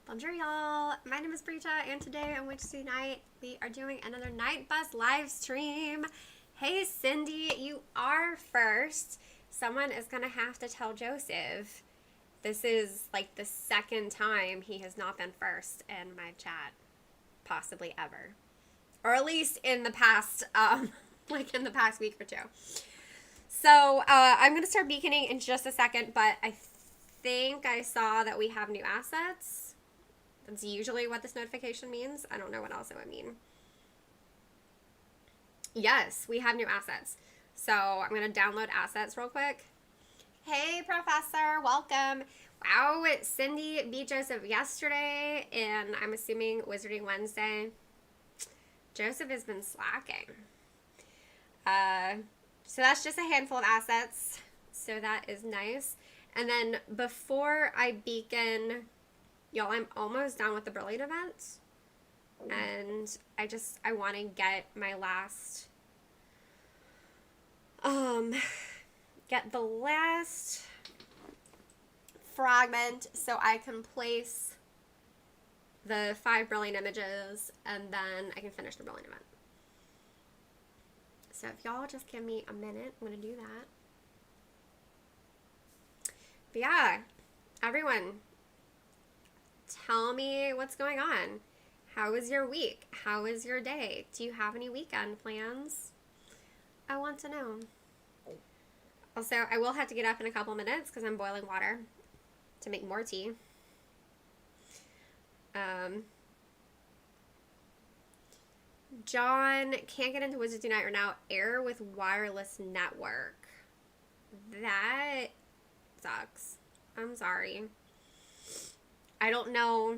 Bonjour, y'all. My name is Brita, and today on Wednesday night, we are doing another Night Bus live stream. Hey, Cindy, you are first. Someone is going to have to tell Joseph. This is like the second time he has not been first in my chat, possibly ever. Or at least in the past, in the past week or two. So, I'm going to start beaconing in just a second, but I think I saw that we have new assets. That's usually what this notification means. I don't know what else it would mean. Yes, we have new assets. So I'm going to download assets real quick. Hey, Professor. Welcome. Wow, Cindy beat Joseph yesterday, and I'm assuming Wizarding Wednesday. Joseph has been slacking. So that's just a handful of assets. So that is nice. And then before I beacon... Y'all, I'm almost done with the Brilliant event, and I want to get my last, get the last fragment so I can place the 5 Brilliant images, and then I can finish the Brilliant event. So if y'all just give me a minute, I'm going to do that. But yeah, everyone, tell me what's going on. How was your week? How was your day? Do you have any weekend plans? I want to know. Also, I will have to get up in a couple minutes because I'm boiling water to make more tea. John can't get into Wizards Unite right now. Error with wireless network. That sucks. I'm sorry. I don't know,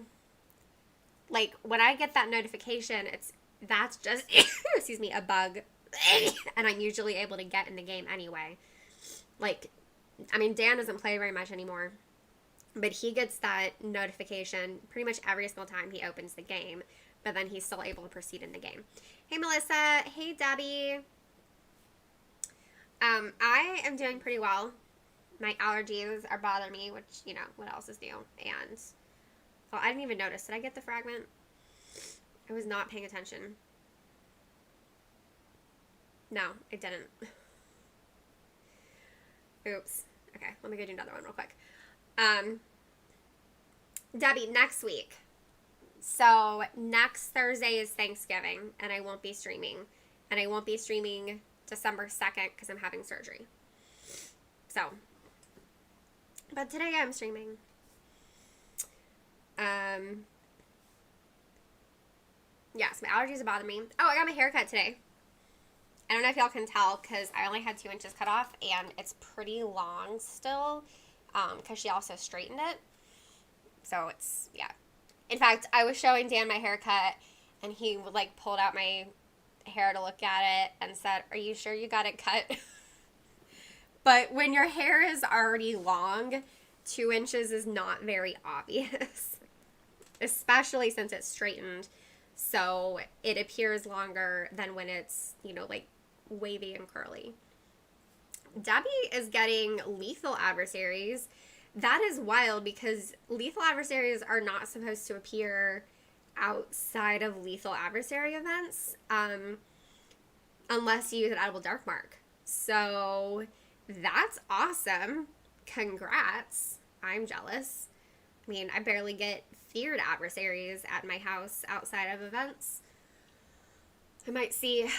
like, when I get that notification, that's just, excuse me, a bug, and I'm usually able to get in the game anyway. Like, I mean, Dan doesn't play very much anymore, but he gets that notification pretty much every single time he opens the game, but then he's still able to proceed in the game. Hey, Melissa. Hey, Debbie. I am doing pretty well. My allergies are bothering me, which, you know, what else is new, and... Oh, I didn't even notice. Did I get the fragment? I was not paying attention. No, I didn't. Oops. Okay, let me go do another one real quick. Debbie, next week. So, next Thursday is Thanksgiving, and I won't be streaming. And I won't be streaming December 2nd because I'm having surgery. So, but today I'm streaming. Yes, my allergies are bothering me. Oh, I got my hair cut today. I don't know if y'all can tell because I only had 2 inches cut off and it's pretty long still because she also straightened it. So it's, yeah. In fact, I was showing Dan my haircut and he like pulled out my hair to look at it and said, "Are you sure you got it cut?" But when your hair is already long, 2 inches is not very obvious. Especially since it's straightened, so it appears longer than when it's, you know, like wavy and curly. Debbie is getting lethal adversaries. That is wild because lethal adversaries are not supposed to appear outside of lethal adversary events unless you use an edible dark mark. So that's awesome. Congrats. I'm jealous. I mean, I barely get feared adversaries at my house outside of events. I might see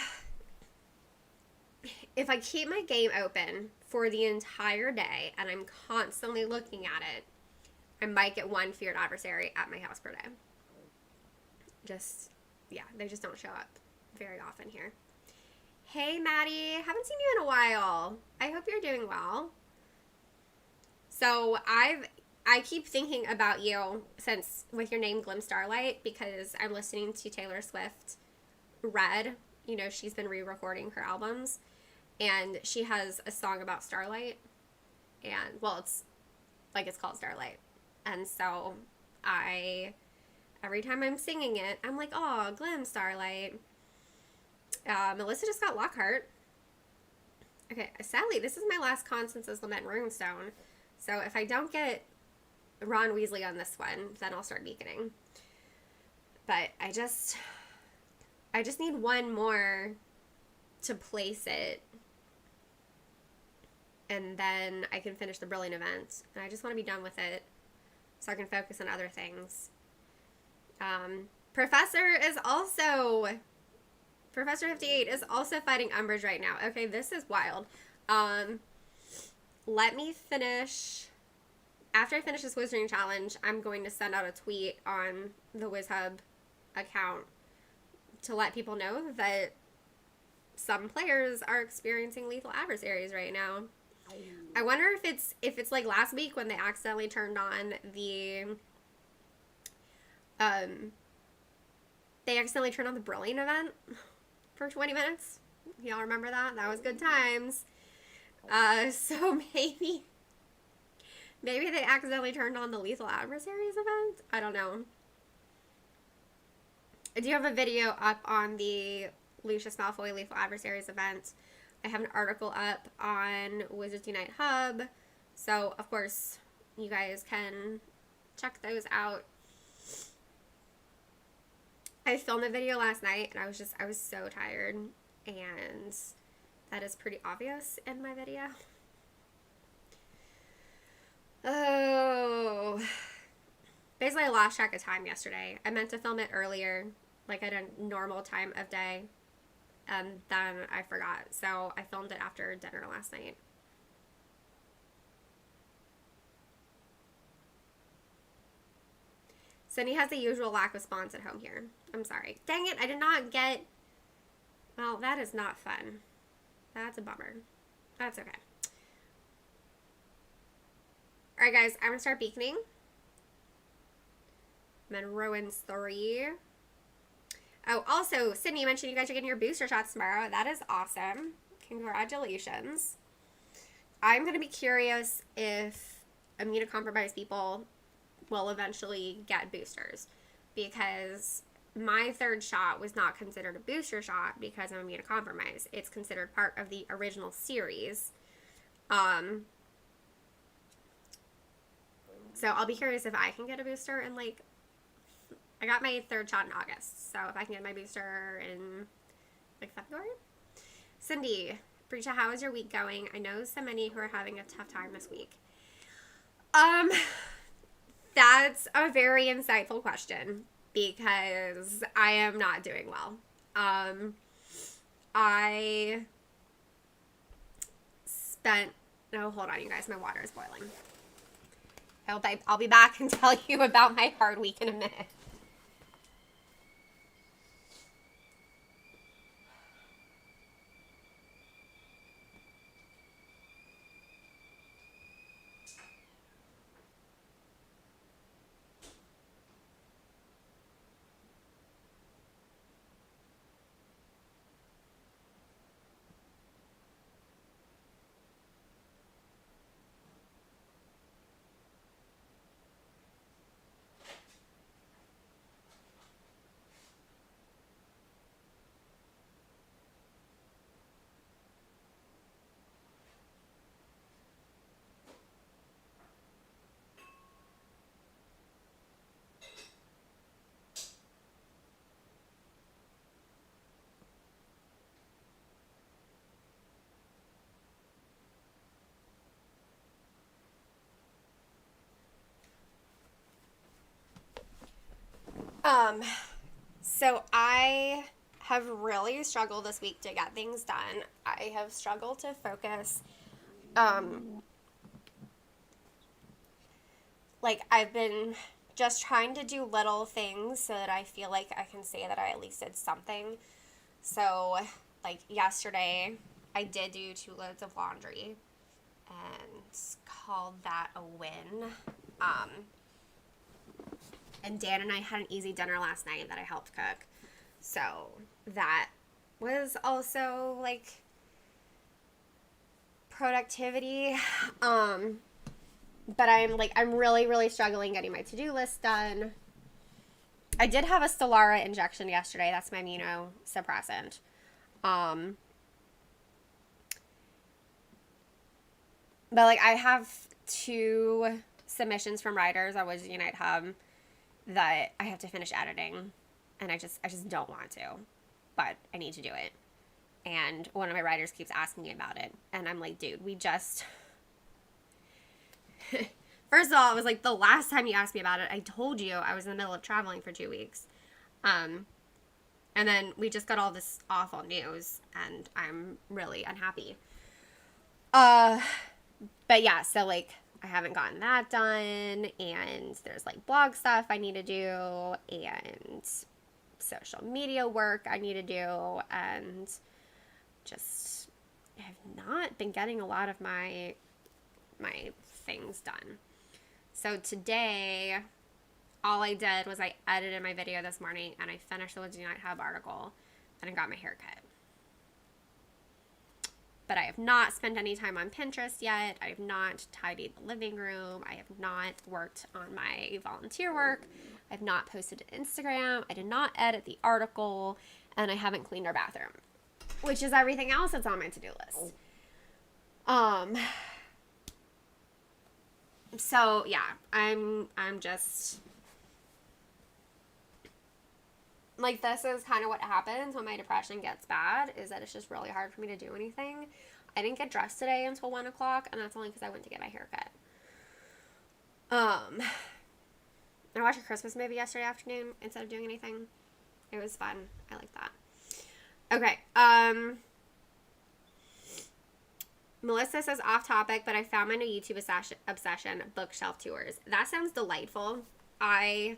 if I keep my game open for the entire day and I'm constantly looking at it, I might get 1 feared adversary at my house per day. Just, yeah, they just don't show up very often here. Hey, Maddie, haven't seen you in a while. I hope you're doing well. So I keep thinking about you since with your name Glim Starlight because I'm listening to Taylor Swift Red. You know, she's been re-recording her albums and she has a song about Starlight and, well, it's called Starlight. And so every time I'm singing it, I'm like, oh, Glim Starlight. Melissa just got Lockhart. Okay, sadly, this is my last Constance's Lament Runestone. So if I don't get Ron Weasley on this one. Then I'll start beaconing. But I just need one more to place it. And then I can finish the Brilliant event. And I just want to be done with it so I can focus on other things. Professor 58 is also fighting Umbridge right now. Okay, this is wild. Let me finish. After I finish this Wizarding Challenge, I'm going to send out a tweet on the WizHub account to let people know that some players are experiencing lethal adversaries right now. I wonder if it's like last week when they accidentally turned on the Brilliant event for 20 minutes. Y'all remember that? That was good times. So maybe they accidentally turned on the Lethal Adversaries event? I don't know. I do have a video up on the Lucius Malfoy Lethal Adversaries event. I have an article up on Wizards Unite Hub. So, of course, you guys can check those out. I filmed a video last night, and I was so tired. And that is pretty obvious in my video. Oh. Basically, I lost track of time yesterday. I meant to film it earlier, like at a normal time of day. And then I forgot. So I filmed it after dinner last night. Cindy has the usual lack of spawns at home here. I'm sorry. Dang it, I did not get... Well, that is not fun. That's a bummer. That's okay. Alright guys, I'm going to start beaconing. I'm in Rowan's 3. Oh, also, Sydney, you mentioned you guys are getting your booster shots tomorrow. That is awesome. Congratulations. I'm going to be curious if immunocompromised people will eventually get boosters. Because my 3rd shot was not considered a booster shot because I'm immunocompromised. It's considered part of the original series. So I'll be curious if I can get a booster in like... I got my 3rd shot in August, so if I can get my booster in, like, February? Cindy, Breacha, how is your week going? I know so many who are having a tough time this week. That's a very insightful question, because I am not doing well. I spent... No, hold on, you guys. My water is boiling. I'll be back and tell you about my hard week in a minute. So I have really struggled this week to get things done. I have struggled to focus. Like, I've been just trying to do little things so that I feel like I can say that I at least did something. So, like, yesterday, I did do 2 loads of laundry and called that a win. And Dan and I had an easy dinner last night that I helped cook. So that was also, like, productivity. But I'm really, really struggling getting my to-do list done. I did have a Stelara injection yesterday. That's my immunosuppressant. But, like, I have 2 submissions from writers on Wizards Unite Hub that I have to finish editing, and I just don't want to, but I need to do it. And one of my writers keeps asking me about it, and I'm like, dude, we just first of all, it was like the last time you asked me about it, I told you I was in the middle of traveling for 2 weeks. And then we just got all this awful news, and I'm really unhappy. But yeah, so like I haven't gotten that done, and there's like blog stuff I need to do, and social media work I need to do, and just have not been getting a lot of my things done. So today, all I did was I edited my video this morning, and I finished the Wizards Unite Hub article, and I got my hair cut. But I have not spent any time on Pinterest yet. I have not tidied the living room. I have not worked on my volunteer work. I have not posted to Instagram. I did not edit the article, and I haven't cleaned our bathroom, which is everything else that's on my to-do list. So yeah, I'm just like, this is kind of what happens when my depression gets bad, is that it's just really hard for me to do anything. I didn't get dressed today until 1 o'clock, and that's only because I went to get my hair cut. I watched a Christmas movie yesterday afternoon instead of doing anything. It was fun. I like that. Okay. Melissa says, off topic, but I found my new YouTube obsession, bookshelf tours. That sounds delightful. My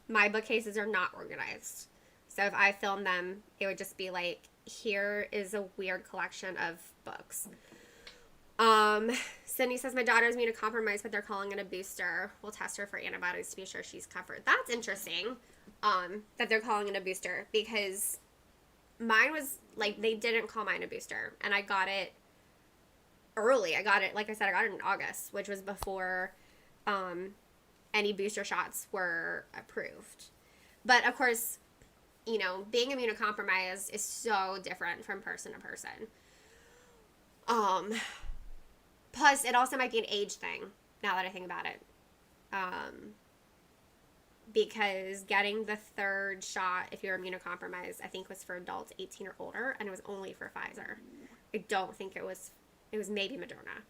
bookcases are not organized. So if I filmed them, it would just be like, here is a weird collection of books. Cindy says, my daughter is immunocompromised, but they're calling it a booster. We'll test her for antibodies to be sure she's covered. That's interesting, that they're calling it a booster, because mine was, like, they didn't call mine a booster, and I got it early. I got it, like I said, I got it in August, which was before any booster shots were approved. But, of course, you know, being immunocompromised is so different from person to person. Plus, it also might be an age thing, now that I think about it. Because getting the third shot, if you're immunocompromised, I think was for adults 18 or older, and it was only for Pfizer. I don't think it was maybe Moderna.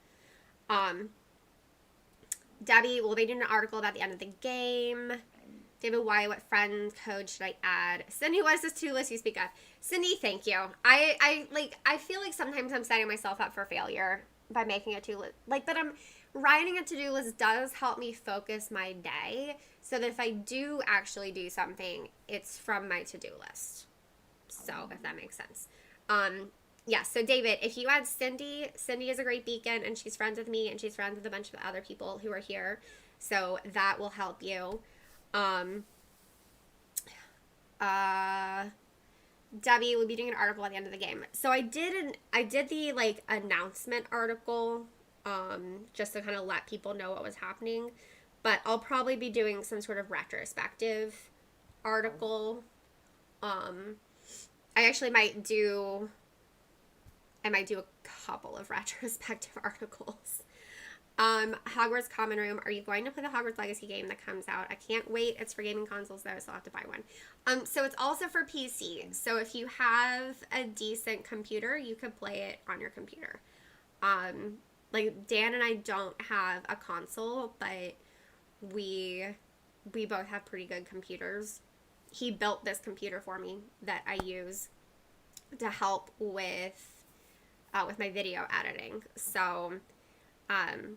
Debbie, will they do an article about the end of the game? David Wyatt, what friend code should I add? Cindy, what is this to-do list you speak of? Cindy, thank you. I feel like sometimes I'm setting myself up for failure by making a to-do list. Like, but writing a to-do list does help me focus my day, so that if I do actually do something, it's from my to-do list. So, if that makes sense. Yeah, so David, if you add Cindy is a great beacon, and she's friends with me, and she's friends with a bunch of other people who are here, so that will help you. Debbie will be doing an article at the end of the game. So I did the, like, announcement article, just to kind of let people know what was happening, but I'll probably be doing some sort of retrospective article. I actually might do a couple of retrospective articles. Hogwarts Common Room. Are you going to play the Hogwarts Legacy game that comes out? I can't wait. It's for gaming consoles, though, so I'll have to buy one. So it's also for PC. So if you have a decent computer, you could play it on your computer. Like, Dan and I don't have a console, but we both have pretty good computers. He built this computer for me that I use to help with my video editing. So, and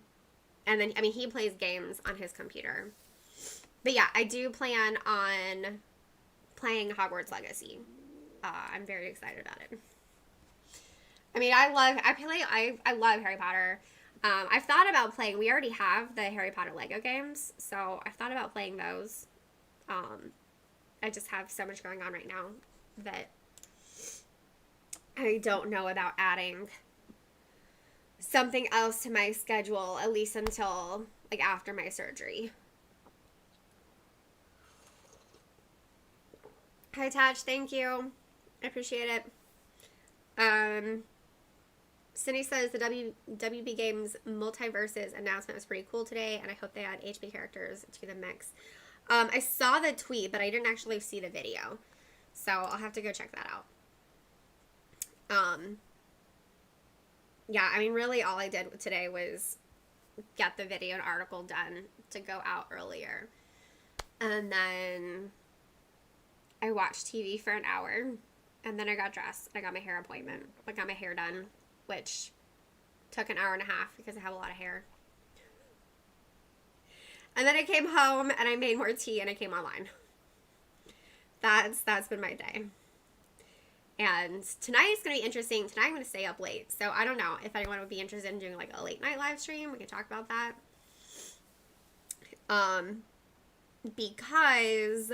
then, I mean, he plays games on his computer. But yeah, I do plan on playing Hogwarts Legacy. I'm very excited about it. I mean, I love Harry Potter. I've thought about playing, we already have the Harry Potter Lego games, so I've thought about playing those. I just have so much going on right now that I don't know about adding something else to my schedule, at least until, like, after my surgery. Hi, Taj. Thank you. I appreciate it. Cindy says the WB Games Multiverses announcement was pretty cool today, and I hope they add HP characters to the mix. I saw the tweet, but I didn't actually see the video, so I'll have to go check that out. Yeah, I mean, really all I did today was get the video and article done to go out earlier. And then I watched TV for an hour, and then I got dressed. I got my hair appointment. I got my hair done, which took an hour and a half because I have a lot of hair. And then I came home and I made more tea and I came online. That's been my day. And tonight is going to be interesting. Tonight I'm going to stay up late. So I don't know if anyone would be interested in doing like a late night live stream. We can talk about that. Because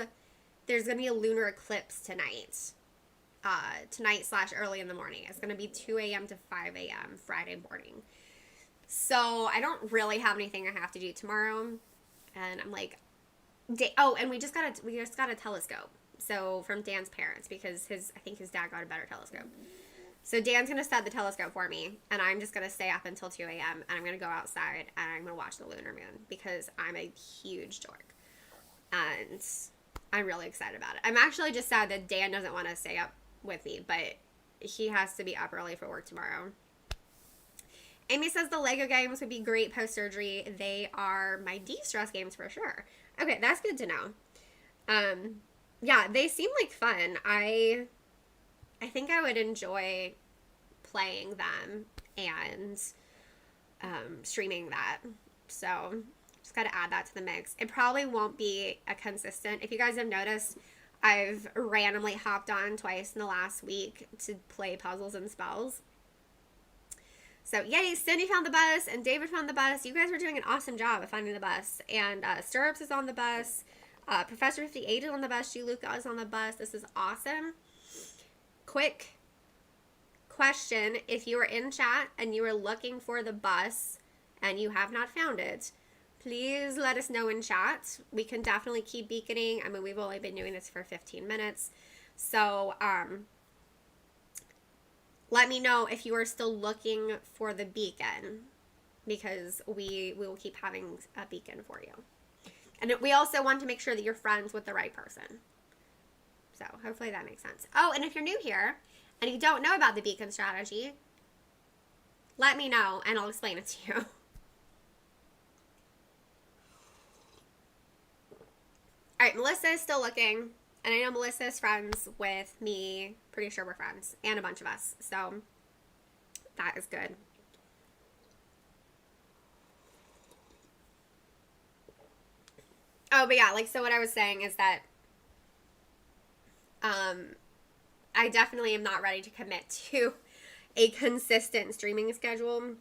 there's going to be a lunar eclipse tonight. Tonight/early in the morning. It's going to be 2 a.m. to 5 a.m. Friday morning. So I don't really have anything I have to do tomorrow. And I'm like, and we just got a telescope. So from Dan's parents, because I think his dad got a better telescope. So Dan's going to set the telescope for me, and I'm just going to stay up until 2 a.m. and I'm going to go outside and I'm going to watch the lunar moon because I'm a huge dork. And I'm really excited about it. I'm actually just sad that Dan doesn't want to stay up with me, but he has to be up early for work tomorrow. Amy says the Lego games would be great post-surgery. They are my de-stress games for sure. Okay, that's good to know. Yeah, they seem like fun. I think I would enjoy playing them and streaming that. So just got to add that to the mix. It probably won't be a consistent. If you guys have noticed, I've randomly hopped on twice in the last week to play puzzles and spells. So, yay, Cindy found the bus and David found the bus. You guys were doing an awesome job of finding the bus. And Stirrups is on the bus. Professor 58 is on the bus. G. Luca is on the bus. This is awesome. Quick question. If you were in chat and you were looking for the bus and you have not found it, please let us know in chat. We can definitely keep beaconing. I mean, we've only been doing this for 15 minutes. So, let me know if you are still looking for the beacon, because we will keep having a beacon for you. And we also want to make sure that you're friends with the right person. So hopefully that makes sense. Oh, and if you're new here and you don't know about the beacon strategy, let me know and I'll explain it to you. All right, Melissa is still looking. And I know Melissa is friends with me. Pretty sure we're friends. And a bunch of us. So, that is good. Oh, but yeah, like, so what I was saying is that I definitely am not ready to commit to a consistent streaming schedule.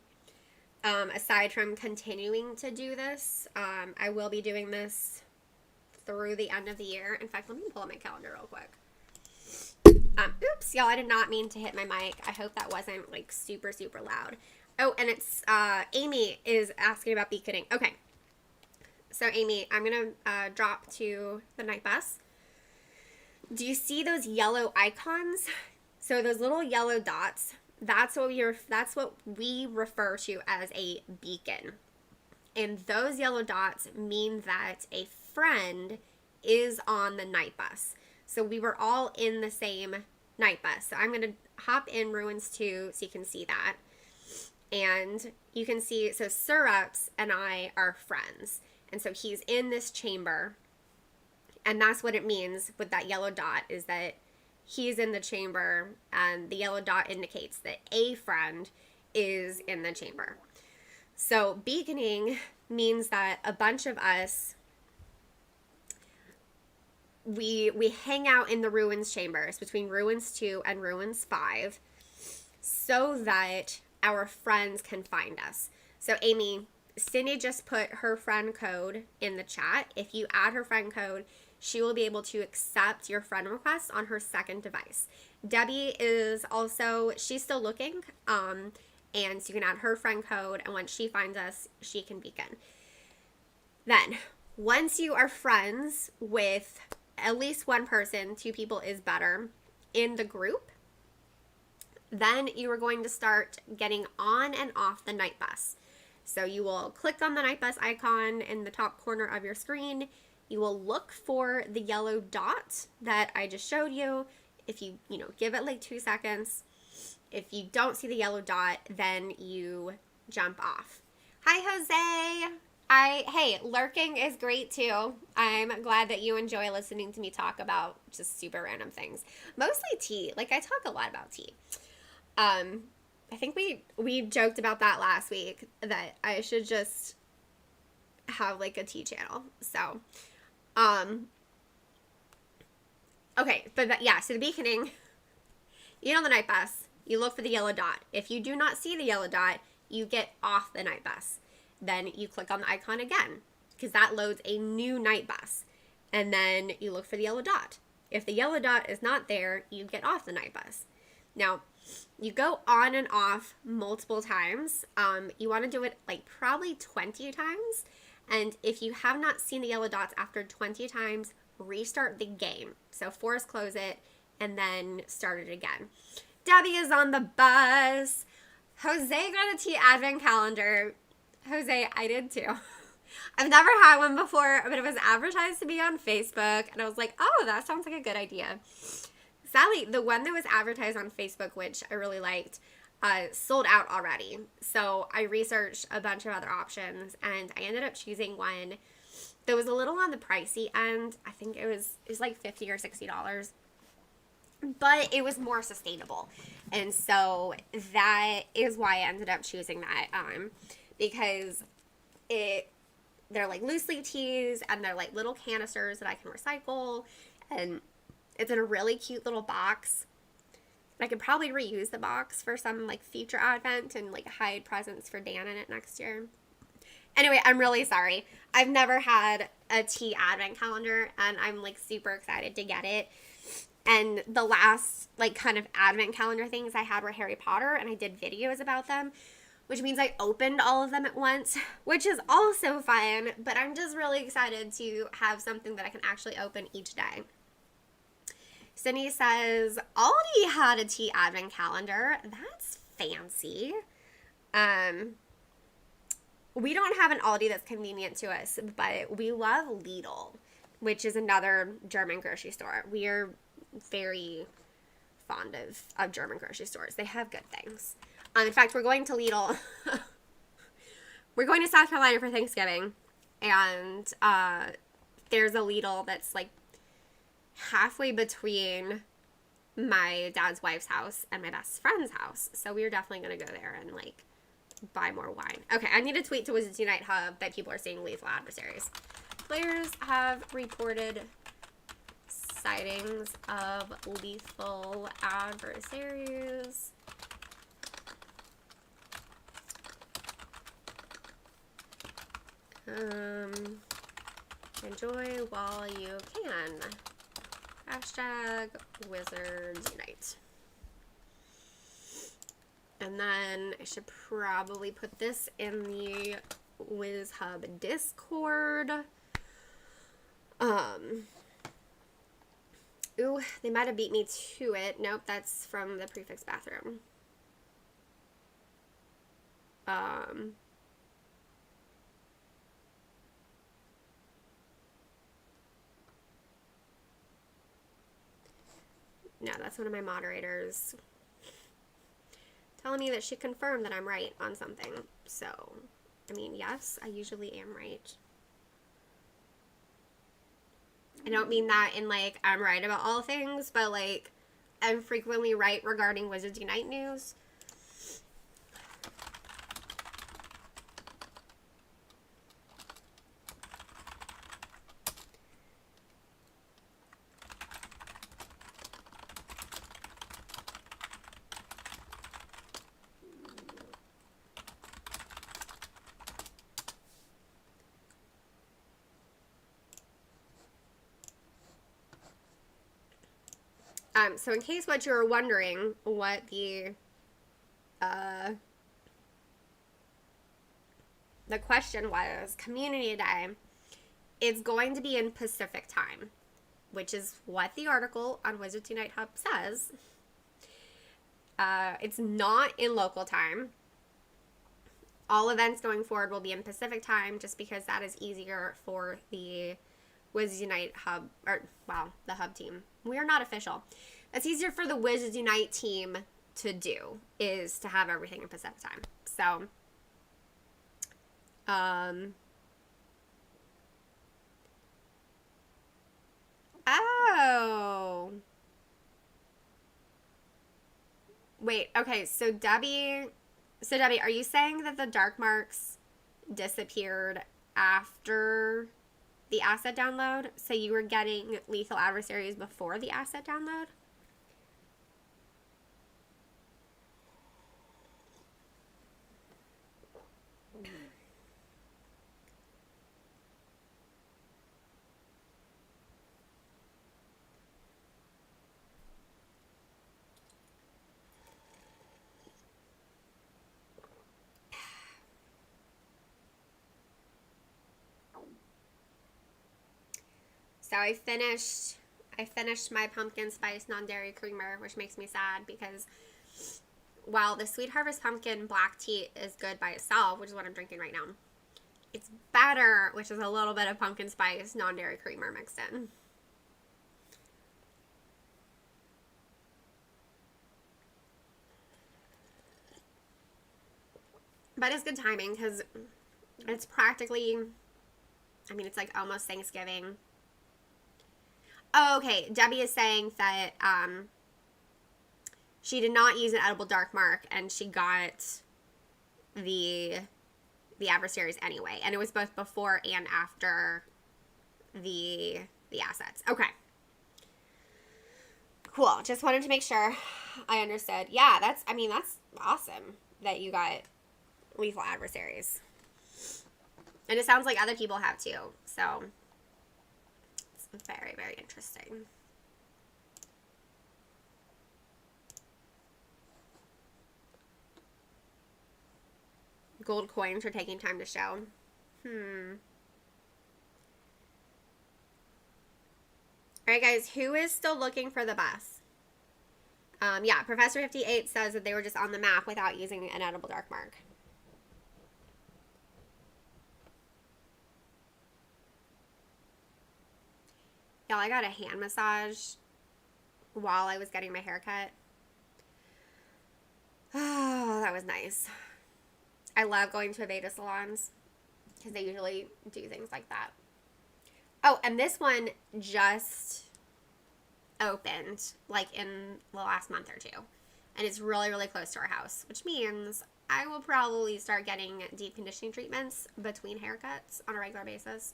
Aside from continuing to do this, I will be doing this through the end of the year. In fact, let me pull up my calendar real quick. Oops, y'all, I did not mean to hit my mic. I hope that wasn't like super, super loud. Oh, and it's, Amy is asking about beaconing. Okay. So Amy, I'm going to drop to the night bus. Do you see those yellow icons? So those little yellow dots, that's what we refer to as a beacon. And those yellow dots mean that a friend is on the night bus. So we were all in the same night bus. So I'm going to hop in Ruins 2 so you can see that. And you can see, so Stirrups and I are friends. And so he's in this chamber. And that's what it means with that yellow dot, is that he's in the chamber and the yellow dot indicates that a friend is in the chamber. So beaconing means that a bunch of us, we hang out in the Ruins chambers between Ruins 2 and Ruins 5 so that our friends can find us. So Amy, Cindy just put her friend code in the chat. If you add her friend code, she will be able to accept your friend request on her second device. Debbie is also, she's still looking, and so you can add her friend code, and once she finds us, she can beacon. Then, once you are friends with at least one person, 2 people is better, in the group, Then you are going to start getting on and off the night bus. So you will click on the night bus icon in the top corner of your screen. You will look for the yellow dot that I just showed you. If you, give it like 2 seconds. If you don't see the yellow dot, then you jump off. Hi, Jose. Hey, lurking is great too. I'm glad that you enjoy listening to me talk about just super random things. Mostly tea. Like, I talk a lot about tea. I think we joked about that last week, that I should just have like a tea channel. So, okay, but yeah, so the beaconing, you get on the night bus, you look for the yellow dot. If you do not see the yellow dot, you get off the night bus. Then you click on the icon again, because that loads a new night bus. And then you look for the yellow dot. If the yellow dot is not there, you get off the night bus. Now, you go on and off multiple times. You want to do it like probably 20 times. And if you have not seen the yellow dots after 20 times, restart the game. So force close it and then start it again. Debbie is on the bus. Jose got a tea advent calendar. Jose, I did too. I've never had one before, but it was advertised to me on Facebook. And I was like, oh, that sounds like a good idea. Sadly, the one that was advertised on Facebook, which I really liked, sold out already. So I researched a bunch of other options, and I ended up choosing one that was a little on the pricey end. I think it was like $50 or $60, but it was more sustainable. And so that is why I ended up choosing that, because they're like loose leaf teas, and they're like little canisters that I can recycle, and it's in a really cute little box. I could probably reuse the box for some like future advent and like hide presents for Dan in it next year. Anyway, I'm really sorry. I've never had a tea advent calendar, and I'm like super excited to get it. And the last like kind of advent calendar things I had were Harry Potter, and I did videos about them, which means I opened all of them at once, which is also fun, but I'm just really excited to have something that I can actually open each day. Cindy says, Aldi had a tea advent calendar. That's fancy. We don't have an Aldi that's convenient to us, but we love Lidl, which is another German grocery store. We are very fond of German grocery stores. They have good things. In fact, we're going to Lidl. We're going to South Carolina for Thanksgiving, and there's a Lidl that's like halfway between my dad's wife's house and my best friend's house. So we're definitely going to go there and like buy more wine. Okay, I need to tweet to Wizards Unite Hub that people are seeing lethal adversaries. Players have reported sightings of lethal adversaries. Enjoy while you can. Hashtag Wizards Unite. And then I should probably put this in the WizHub Discord. Ooh, they might have beat me to it. Nope, that's from the prefix bathroom. No, that's one of my moderators telling me that she confirmed that I'm right on something. So, I mean, yes, I usually am right. I don't mean that in, like, I'm right about all things, but, like, I'm frequently right regarding Wizards Unite news. So in case what you're wondering what the question was, Community Day, it's going to be in Pacific time, which is what the article on Wizards Unite Hub says. It's not in local time. All events going forward will be in Pacific time just because that is easier for the Wizards Unite hub, or, well, the hub team. We are not official. It's easier for the Wizards Unite team to do, is to have everything in Pacific time. So, oh. Wait, okay, so Debbie, are you saying that the dark marks disappeared after the asset download? So you were getting lethal adversaries before the asset download? So I finished my pumpkin spice non-dairy creamer, which makes me sad because while the Sweet Harvest pumpkin black tea is good by itself, which is what I'm drinking right now, it's better, which is a little bit of pumpkin spice non-dairy creamer mixed in. But it's good timing because it's practically, I mean, it's like almost Thanksgiving. Oh, okay. Debbie is saying that she did not use an edible dark mark and she got the adversaries anyway, and it was both before and after the assets. Okay. Cool. Just wanted to make sure I understood. Yeah, that's awesome that you got lethal adversaries. And it sounds like other people have too. So it's very, very interesting. Gold coins are taking time to show. Alright guys, who is still looking for the bus? Yeah, Professor 58 says that they were just on the map without using an edible dark mark. Y'all, I got a hand massage while I was getting my hair cut. Oh, that was nice. I love going to Aveda salons because they usually do things like that. Oh, and this one just opened like in the last month or two. And it's really, really close to our house, which means I will probably start getting deep conditioning treatments between haircuts on a regular basis.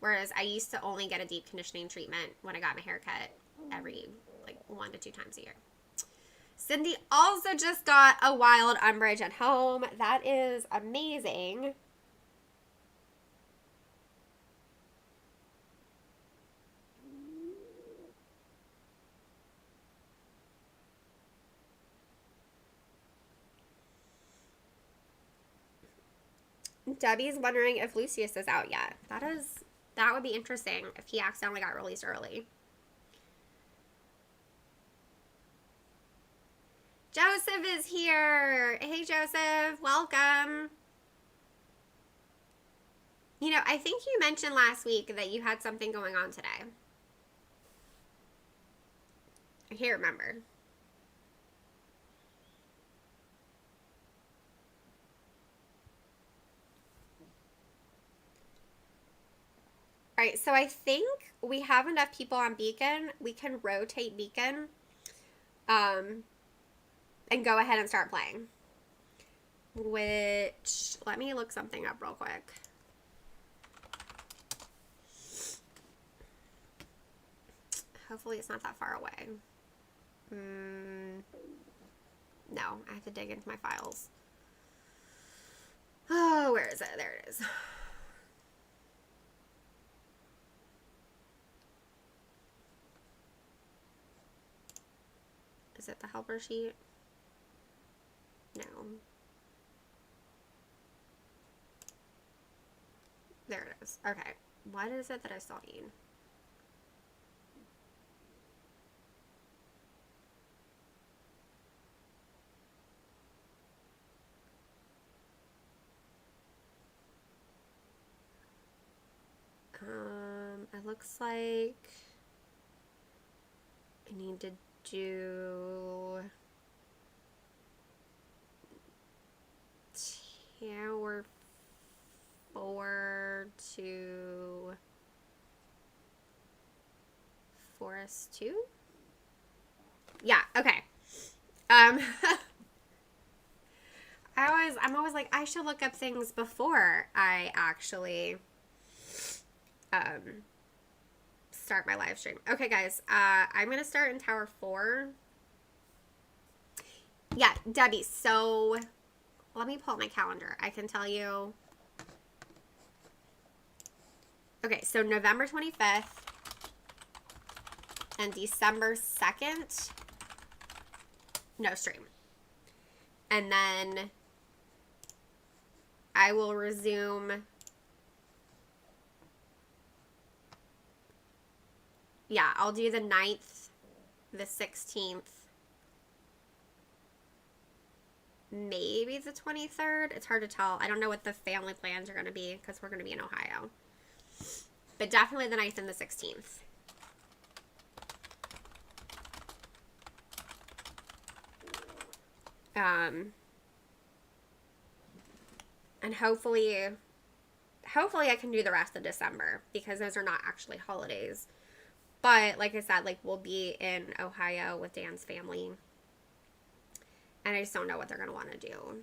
Whereas I used to only get a deep conditioning treatment when I got my haircut every like 1 to 2 times a year. Cindy also just got a wild umbrage at home. That is amazing. Debbie's wondering if Lucius is out yet. That would be interesting if he accidentally got released early. Joseph is here. Hey, Joseph. Welcome. You know, I think you mentioned last week that you had something going on today. I can't remember. All right, so I think we have enough people on Beacon. We can rotate Beacon and go ahead and start playing. Which, let me look something up real quick. Hopefully it's not that far away. No, I have to dig into my files. Oh, where is it? There it is. Is it the helper sheet? No. There it is. Okay. What is it that I still need? It looks like I need to do Tower 4 to Forest 2? Yeah, okay. I'm always like, I should look up things before I actually start my live stream. Okay, guys, I'm gonna start in Tower 4. Yeah, Debbie, so let me pull up my calendar. I can tell you. Okay, so November 25th and December 2nd, no stream. And then I will resume. Yeah, I'll do the 9th, the 16th, maybe the 23rd. It's hard to tell. I don't know what the family plans are going to be because we're going to be in Ohio. But definitely the 9th and the 16th. And hopefully I can do the rest of December because those are not actually holidays. But like I said, like we'll be in Ohio with Dan's family. And I just don't know what they're going to want to do.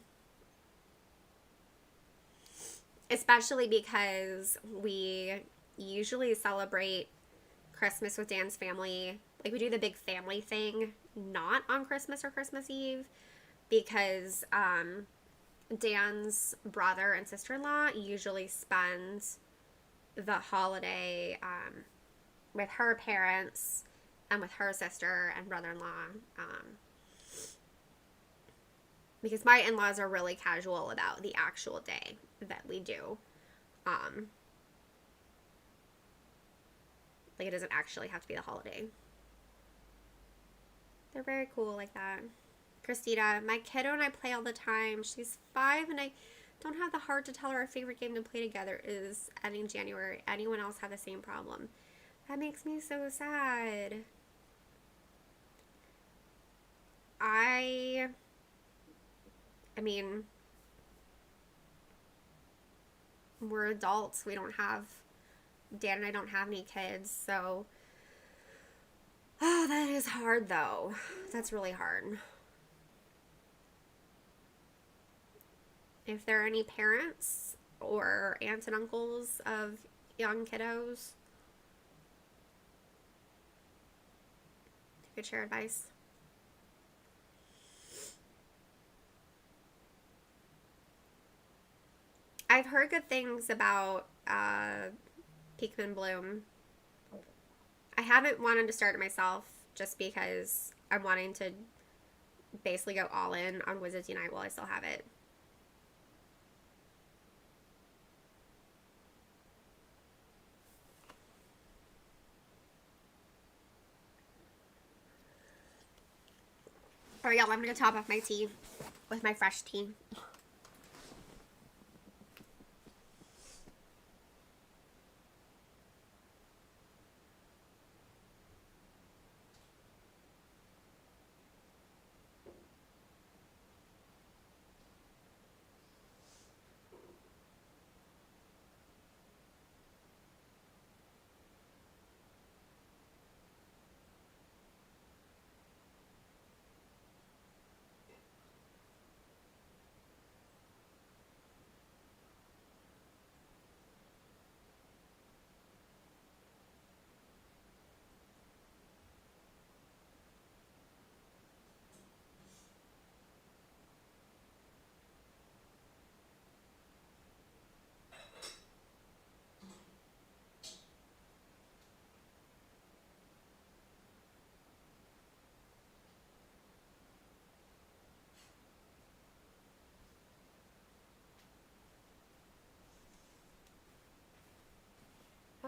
Especially because we usually celebrate Christmas with Dan's family. Like we do the big family thing, not on Christmas or Christmas Eve. Because Dan's brother and sister-in-law usually spends the holiday with her parents and with her sister and brother-in-law. Because my in-laws are really casual about the actual day that we do. Like it doesn't actually have to be the holiday. They're very cool like that. Christina, my kiddo and I play all the time. She's 5 and I don't have the heart to tell her our favorite game to play together is ending January. Anyone else have the same problem? That makes me so sad. I mean, we're adults. Dan and I don't have any kids, so. Oh, that is hard though. That's really hard. If there are any parents or aunts and uncles of young kiddos who could share advice. I've heard good things about Pikmin Bloom. I haven't wanted to start it myself just because I'm wanting to basically go all in on Wizards Unite while I still have it. Alright, y'all, I'm going to top off my tea with my fresh tea.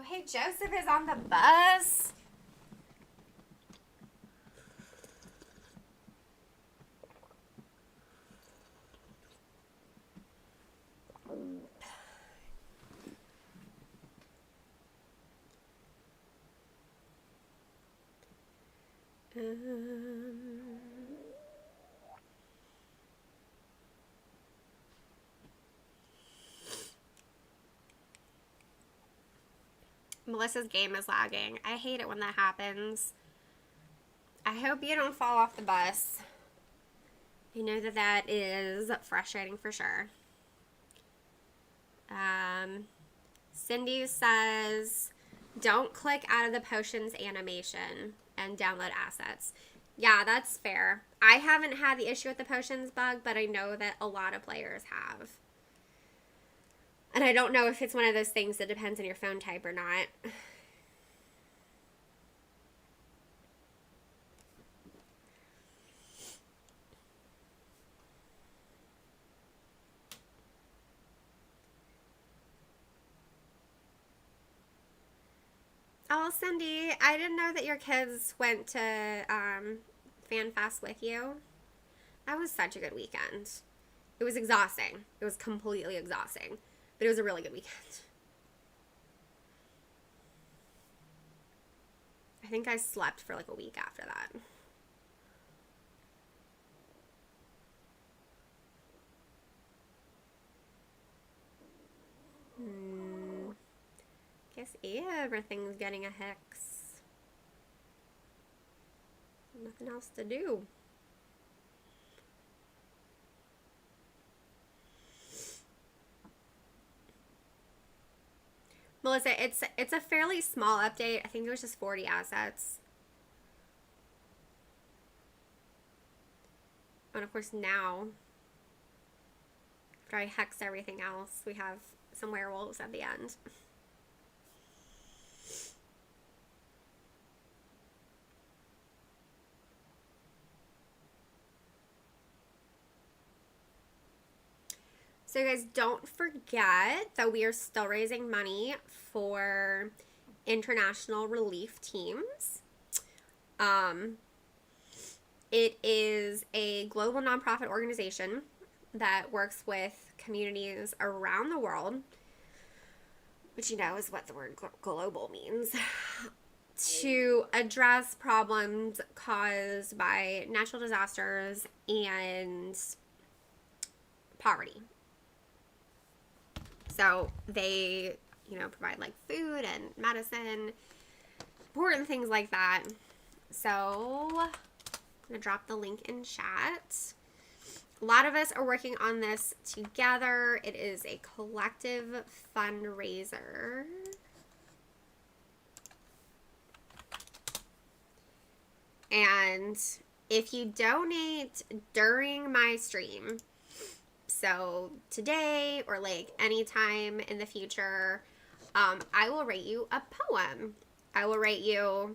Oh, hey, Joseph is on the bus. Melissa's game is lagging. I hate it when that happens. I hope you don't fall off the bus. I know that that is frustrating for sure. Cindy says, don't click out of the potions animation and download assets. Yeah, that's fair. I haven't had the issue with the potions bug, but I know that a lot of players have. And I don't know if it's one of those things that depends on your phone type or not. Oh, Cindy, I didn't know that your kids went to FanFest with you. That was such a good weekend. It was exhausting. It was completely exhausting. But it was a really good weekend. I think I slept for like a week after that. Guess everything's getting a hex. Nothing else to do. Melissa, it's a fairly small update. I think it was just 40 assets. And of course now, after I hex everything else, we have some werewolves at the end. So you guys, don't forget that we are still raising money for international relief teams. It is a global nonprofit organization that works with communities around the world, which you know is what the word global means, to address problems caused by natural disasters and poverty. So they, provide like food and medicine, important things like that. So I'm going to drop the link in chat. A lot of us are working on this together. It is a collective fundraiser. And if you donate during my stream, so today or like anytime in the future, I will write you a poem. I will write you,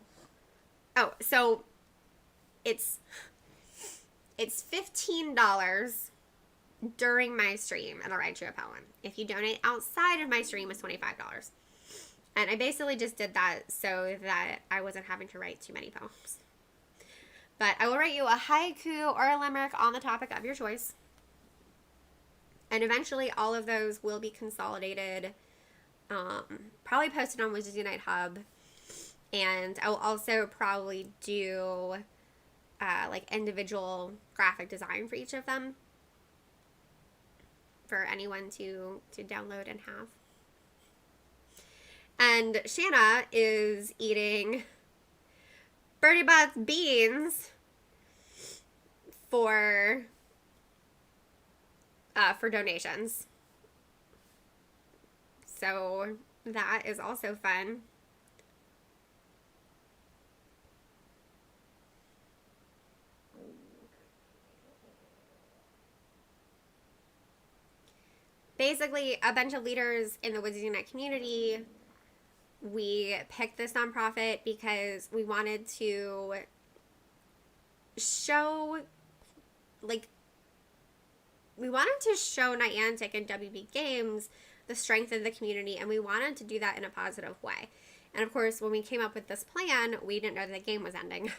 so it's $15 during my stream and I'll write you a poem. If you donate outside of my stream, it's $25. And I basically just did that so that I wasn't having to write too many poems. But I will write you a haiku or a limerick on the topic of your choice. And eventually all of those will be consolidated, probably posted on Wizards Unite Hub. And I will also probably do like individual graphic design for each of them for anyone to download and have. And Shanna is eating Birdie Bot's beans for donations. So that is also fun. Basically, a bunch of leaders in the Wizards Unite community, we picked this nonprofit because we wanted to show, Niantic and WB Games the strength of the community, and we wanted to do that in a positive way. And of course, when we came up with this plan, we didn't know that the game was ending.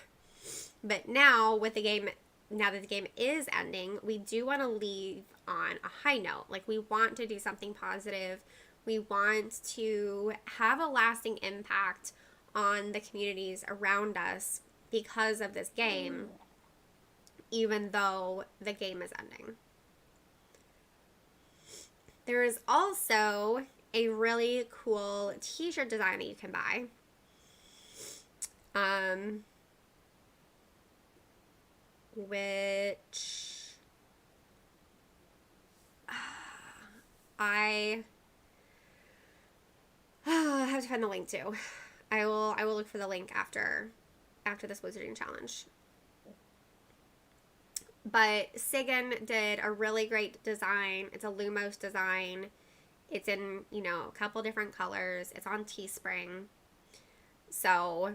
But now that the game is ending, we do want to leave on a high note. Like, we want to do something positive. We want to have a lasting impact on the communities around us because of this game, even though the game is ending. There is also a really cool t-shirt design that you can buy. Which I have to find the link to. I will look for the link after this wizarding challenge. But Sigan did a really great design. It's a Lumos design. It's in, you know, a couple different colors. It's on Teespring. So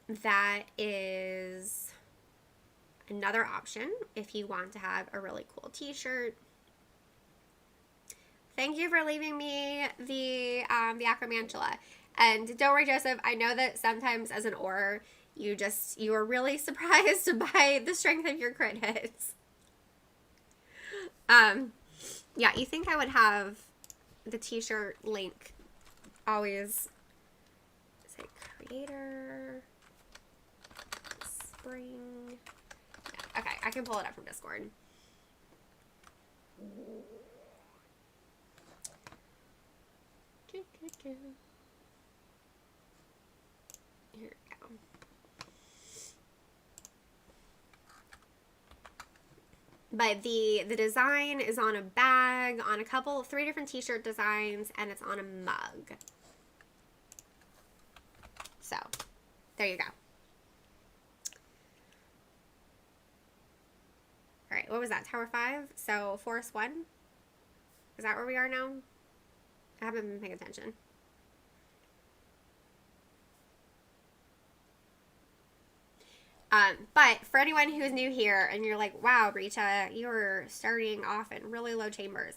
that is another option if you want to have a really cool t-shirt. Thank you for leaving me the acromantula. And don't worry, Joseph, I know that sometimes as an auror, you are really surprised by the strength of your crit hits. Yeah, you think I would have the t-shirt link always say creator spring. Yeah, okay, I can pull it up from Discord. Here we go. But the design is on a bag, on three different t-shirt designs, and it's on a mug. So, there you go. Alright, what was that? Tower 5? So, Forest 1? Is that where we are now? I haven't been paying attention. But for anyone who's new here and you're like, wow, Rita, you're starting off in really low chambers.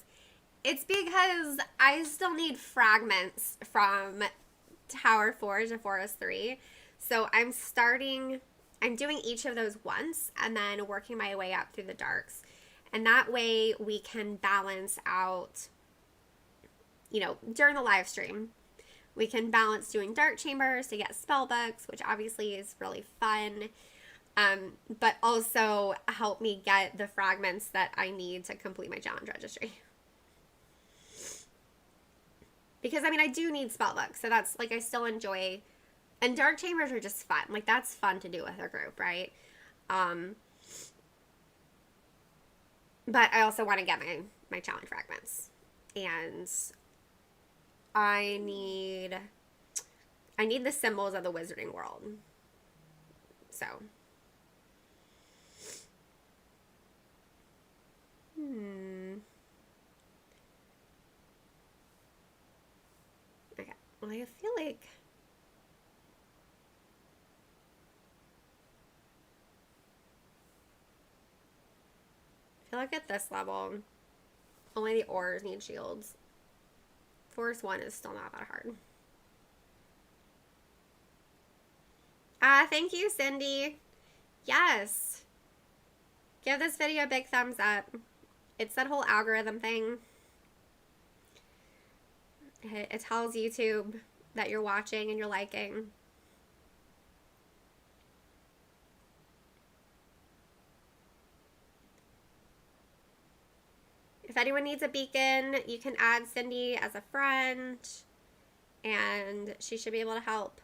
It's because I still need fragments from Tower 4 to Forest 3. So I'm doing each of those once and then working my way up through the darks. And that way we can balance out, you know, during the live stream, we can balance doing dark chambers to get spell books, which obviously is really fun. But also help me get the fragments that I need to complete my challenge registry. Because, I mean, I do need spellbooks, so that's, like, I still enjoy, and dark chambers are just fun. Like, that's fun to do with a group, right? But I also want to get my challenge fragments. And I need the symbols of the wizarding world. So. Okay. Well, I feel like at this level, only the aurors need shields. Forest 1 is still not that hard. Thank you, Cindy. Yes. Give this video a big thumbs up. It's that whole algorithm thing. It tells YouTube that you're watching and you're liking. If anyone needs a beacon, you can add Cindy as a friend, and she should be able to help.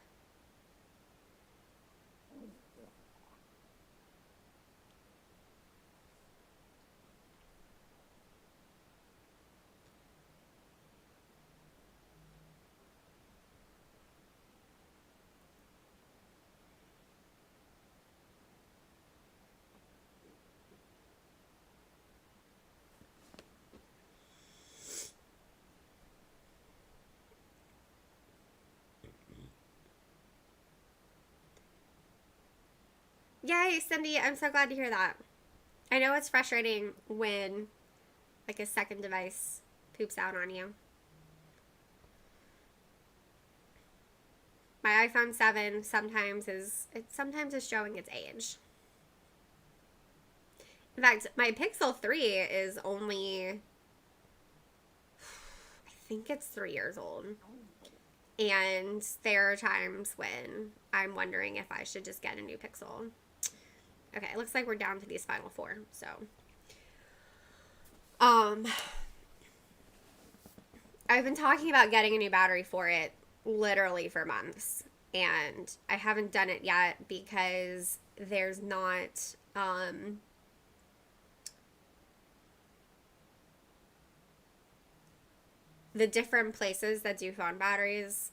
Yay, Cindy, I'm so glad to hear that. I know it's frustrating when, like, a second device poops out on you. My iPhone 7 sometimes is showing its age. In fact, my Pixel 3 is only, I think it's 3 years old. And there are times when I'm wondering if I should just get a new Pixel. Okay, it looks like we're down to these final 4. So, I've been talking about getting a new battery for it literally for months. And I haven't done it yet because there's not, the different places that do phone batteries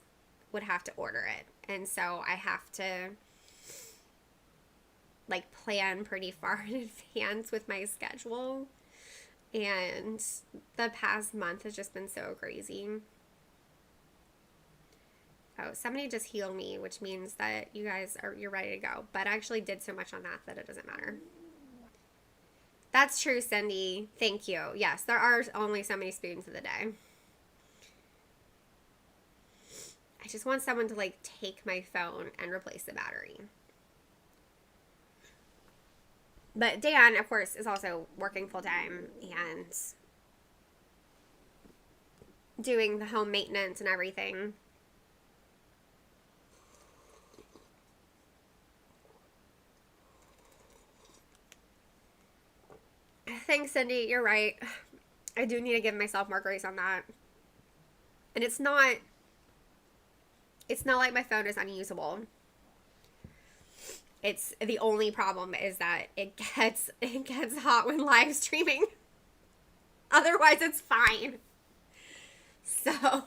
would have to order it. And so I have to like plan pretty far in advance with my schedule. And the past month has just been so crazy. Oh, somebody just healed me, which means that you're ready to go. But I actually did so much on that it doesn't matter. That's true, Cindy. Thank you. Yes, there are only so many spoons of the day. I just want someone to like take my phone and replace the battery. But Dan, of course, is also working full time and doing the home maintenance and everything. Thanks, Cindy. You're right. I do need to give myself more grace on that. And it's not like my phone is unusable. It's the only problem is that it gets hot when live streaming. Otherwise, it's fine. So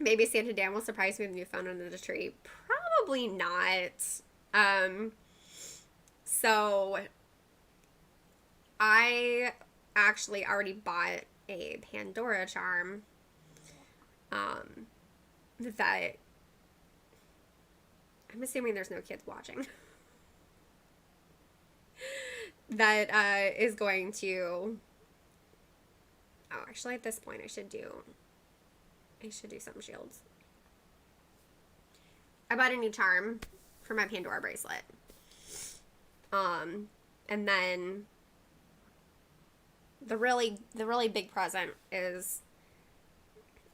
maybe Santa Dan will surprise me with a new phone under the tree. Probably not. So I actually already bought a Pandora charm. That I'm assuming there's no kids watching. That is going to. Oh, actually, at this point, I should do some shields. I bought a new charm for my Pandora bracelet. And then the really big present is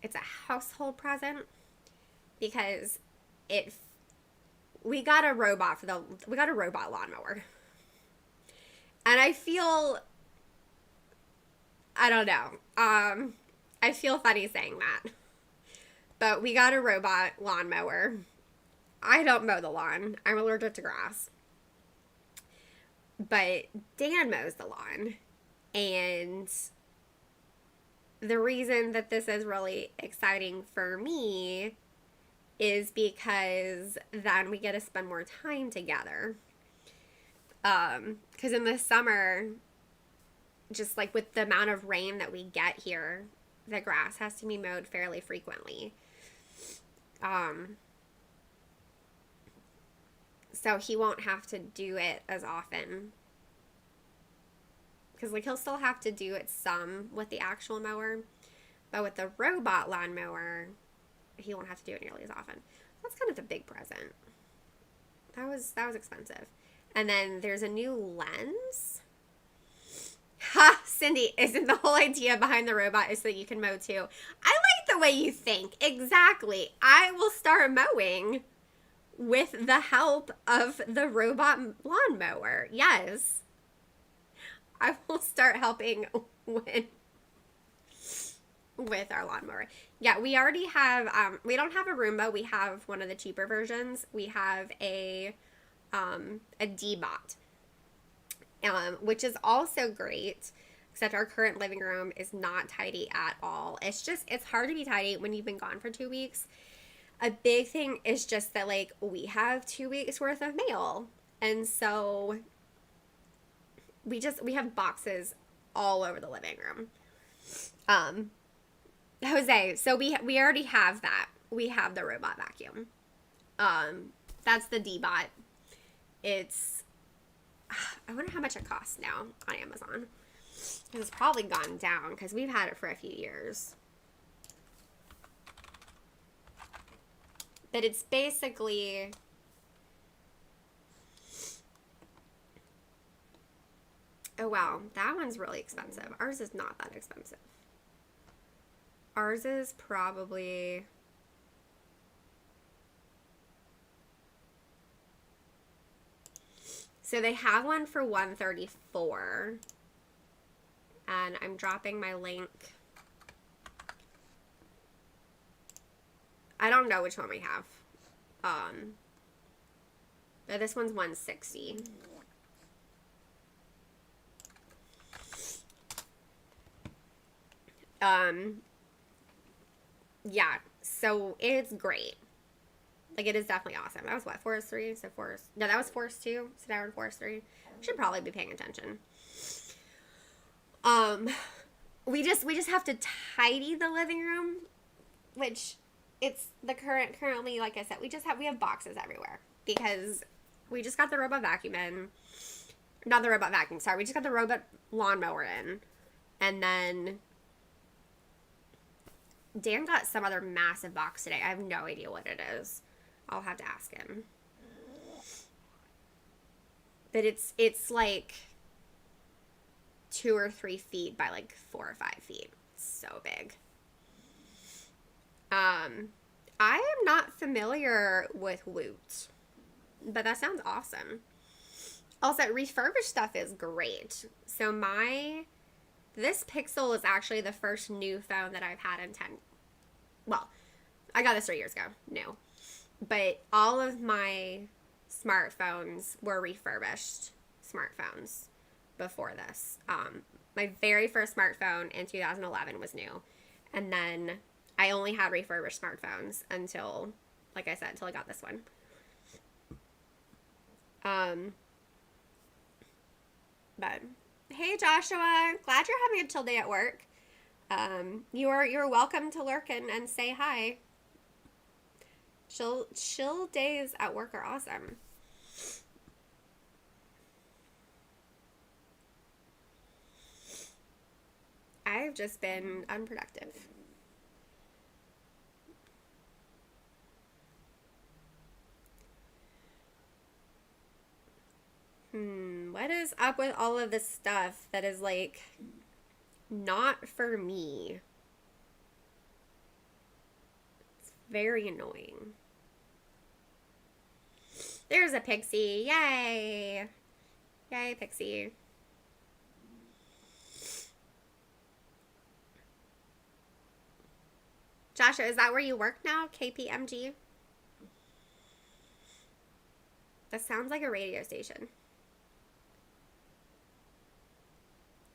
it's a household present because we got a robot lawnmower. And I don't know. I feel funny saying that. But we got a robot lawnmower. I don't mow the lawn. I'm allergic to grass. But Dan mows the lawn. And the reason that this is really exciting for me is because then we get to spend more time together. Because in the summer, just like with the amount of rain that we get here, the grass has to be mowed fairly frequently. So he won't have to do it as often. Because like he'll still have to do it some with the actual mower. But with the robot lawnmower, he won't have to do it nearly as often. That's kind of the big present. That was expensive. And then there's a new lens. Ha! Cindy, isn't the whole idea behind the robot is so that you can mow too? I like the way you think. Exactly. I will start mowing with the help of the robot lawnmower. Yes. I will start helping with our lawnmower. Yeah, we already have, we don't have a Roomba. We have one of the cheaper versions. We have a D-Bot, which is also great, except our current living room is not tidy at all. It's hard to be tidy when you've been gone for 2 weeks. A big thing is just that, like, we have 2 weeks worth of mail. And so we have boxes all over the living room. Jose, so we already have that. We have the robot vacuum. That's the D-Bot. It's, I wonder how much it costs now on Amazon. It's probably gone down because we've had it for a few years. But it's basically, oh wow, that one's really expensive. Ours is not that expensive. Ours is probably... So they have one for $134. And I'm dropping my link. I don't know which one we have. But this one's $160. Yeah, so it's great. Like, it is definitely awesome. That was what, Forest 3? So Forest... No, that was Forest 2. So now we're in Forest 3. Should probably be paying attention. We just have to tidy the living room, which it's the currently, like I said, we have boxes everywhere because we just got the robot vacuum in. Not the robot vacuum, sorry. We just got the robot lawnmower in. And then Dan got some other massive box today. I have no idea what it is. I'll have to ask him. But it's like 2 or 3 feet by like 4 or 5 feet. It's so big. I am not familiar with Woot, but that sounds awesome. Also, refurbished stuff is great. So this Pixel is actually the first new phone that I've had in 10. Well, I got this 3 years ago. No. But all of my smartphones were refurbished smartphones before this. My very first smartphone in 2011 was new. And then I only had refurbished smartphones until, like I said, until I got this one. But hey, Joshua, glad you're having a chill day at work. You're welcome to lurk and say hi. Chill days at work are awesome. I've just been unproductive. What is up with all of this stuff that is like not for me? It's very annoying. There's a Pixie. Yay. Yay, Pixie. Joshua, is that where you work now? KPMG? That sounds like a radio station.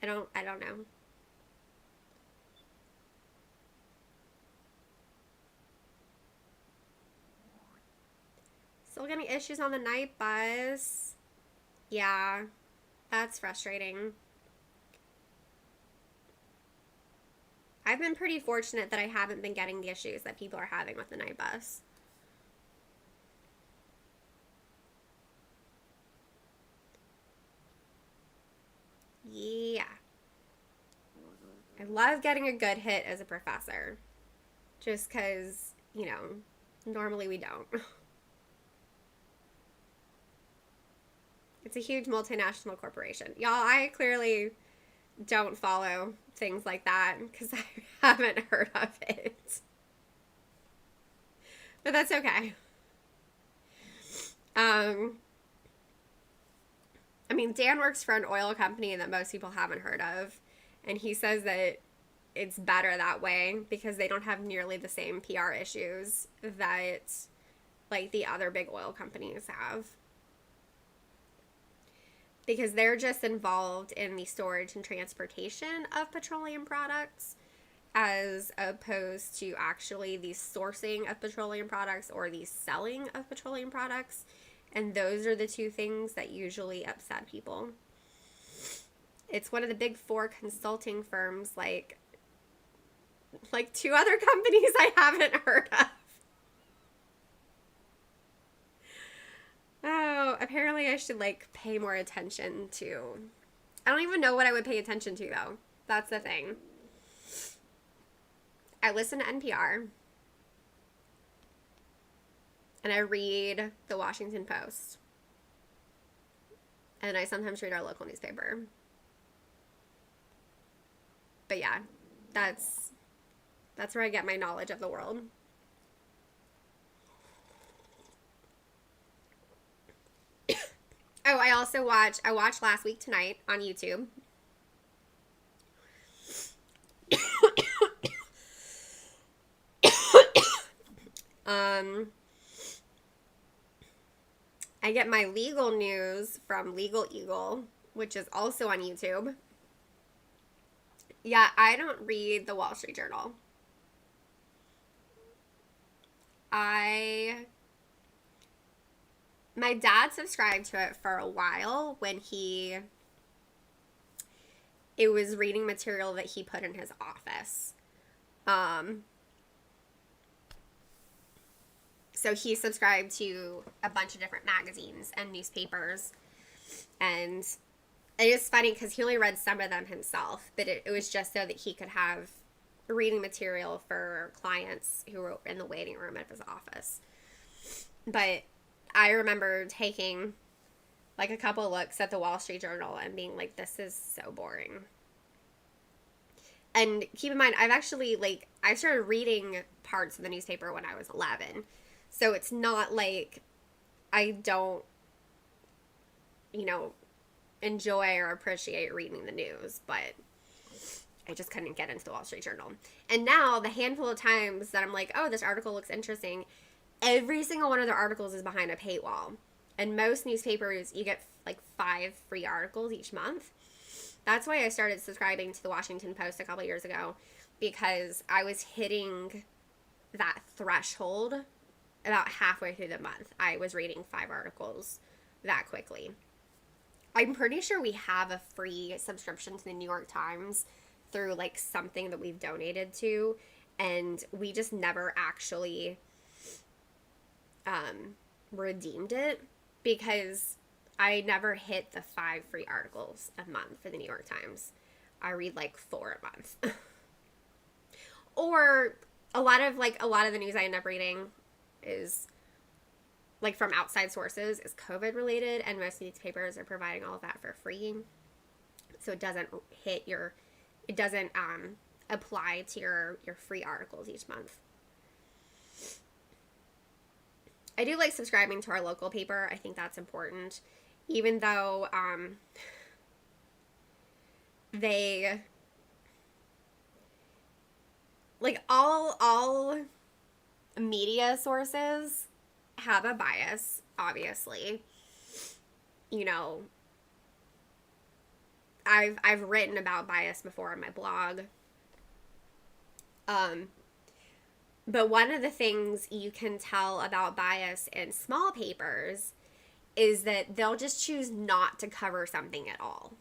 I don't know. Still getting issues on the night bus. Yeah, that's frustrating. I've been pretty fortunate that I haven't been getting the issues that people are having with the night bus. Yeah. I love getting a good hit as a professor. Just because, normally we don't. It's a huge multinational corporation. Y'all, I clearly don't follow things like that because I haven't heard of it. But that's okay. Dan works for an oil company that most people haven't heard of, and he says that it's better that way because they don't have nearly the same PR issues that, like, the other big oil companies have. Because they're just involved in the storage and transportation of petroleum products as opposed to actually the sourcing of petroleum products or the selling of petroleum products. And those are the two things that usually upset people. It's one of the big 4 consulting firms, like 2 other companies I haven't heard of. Oh, apparently I should, pay more attention to... I don't even know what I would pay attention to, though. That's the thing. I listen to NPR. And I read the Washington Post. And I sometimes read our local newspaper. But yeah, that's That's where I get my knowledge of the world. Oh, I watched Last Week Tonight on YouTube. I get my legal news from Legal Eagle, which is also on YouTube. Yeah, I don't read the Wall Street Journal. My dad subscribed to it for a while when it was reading material that he put in his office. So he subscribed to a bunch of different magazines and newspapers. And it is funny because he only read some of them himself, but it was just so that he could have reading material for clients who were in the waiting room of his office. But I remember taking like a couple looks at the Wall Street Journal and being like, this is so boring. And keep in mind, I started reading parts of the newspaper when I was 11. So it's not like I don't, enjoy or appreciate reading the news, but I just couldn't get into the Wall Street Journal. And now, the handful of times that I'm like, oh, this article looks interesting, every single one of their articles is behind a paywall. And most newspapers, you get like 5 free articles each month. That's why I started subscribing to the Washington Post a couple years ago, because I was hitting that threshold about halfway through the month. I was reading 5 articles that quickly. I'm pretty sure we have a free subscription to the New York Times through like something that we've donated to, and we just never actually redeemed it because I never hit the 5 free articles a month for the New York Times. I read like 4 a month. Or a lot of the news I end up reading is like from outside sources, is COVID related, and most newspapers are providing all of that for free. So it doesn't apply to your free articles each month. I do like subscribing to our local paper. I think that's important. Even though they like all media sources have a bias, obviously. I've written about bias before on my blog. But one of the things you can tell about bias in small papers is that they'll just choose not to cover something at all.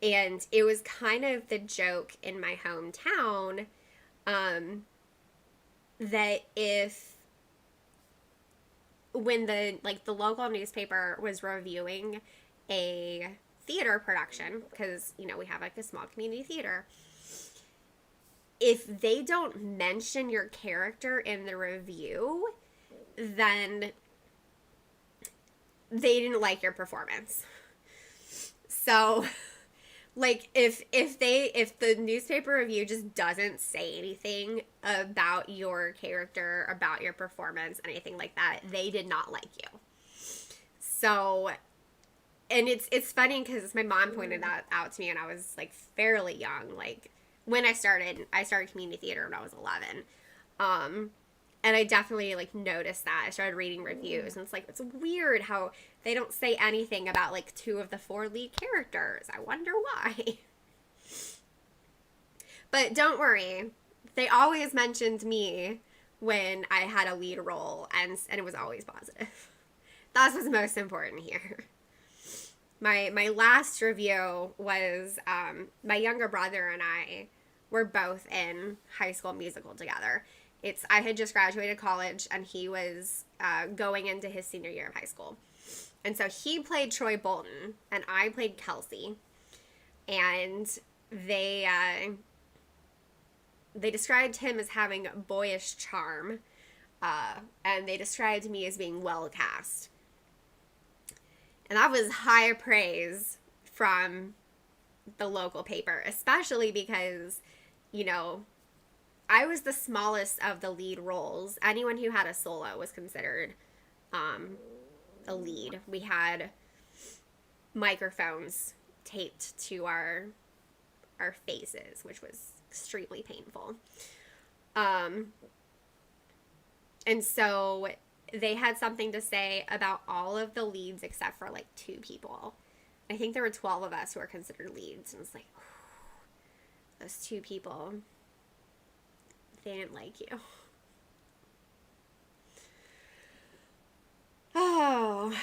And it was kind of the joke in my hometown that when the local newspaper was reviewing a theater production, because we have like a small community theater, if they don't mention your character in the review, then they didn't like your performance. So like if the newspaper review just doesn't say anything about your character, about your performance, anything like that, they did not like you. So, and it's funny because my mom pointed that out to me when I was like fairly young, like when I started community theater when I was 11. And I definitely like noticed that. I started reading reviews, and it's weird how they don't say anything about like 2 of the 4 lead characters. I wonder why. But don't worry, they always mentioned me when I had a lead role, and it was always positive. That's what's most important here. My last review was my younger brother and I were both in High School Musical together. I had just graduated college, and he was going into his senior year of high school. And so he played Troy Bolton, and I played Kelsey. And they described him as having boyish charm, and they described me as being well cast. And that was high praise from the local paper, especially because, I was the smallest of the lead roles. Anyone who had a solo was considered a lead. We had microphones taped to our faces, which was extremely painful. And so they had something to say about all of the leads except for like 2 people. I think there were 12 of us who were considered leads, and it's like, those 2 people, they didn't like you. Oh.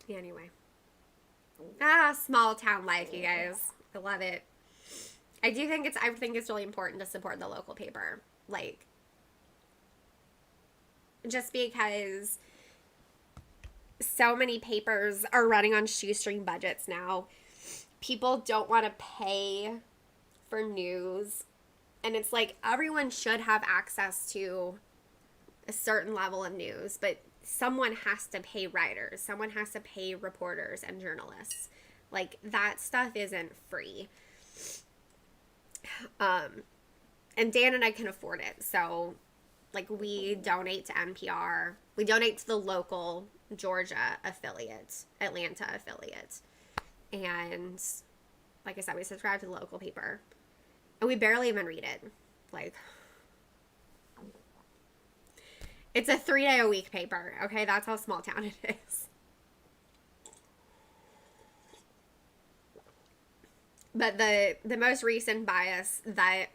Anyway. Small town life, you guys. I love it. I think it's really important to support the local paper. Like, just because so many papers are running on shoestring budgets now. People don't want to pay for news. And it's like, everyone should have access to a certain level of news, but someone has to pay writers. Someone has to pay reporters and journalists. Like, that stuff isn't free. And Dan and I can afford it. So, like, we donate to NPR. We donate to the local Georgia affiliate, Atlanta affiliate. And, like I said, we subscribe to the local paper. And we barely even read it. Like, it's a 3-day-a-week paper, okay? That's how small town it is. But the most recent bias that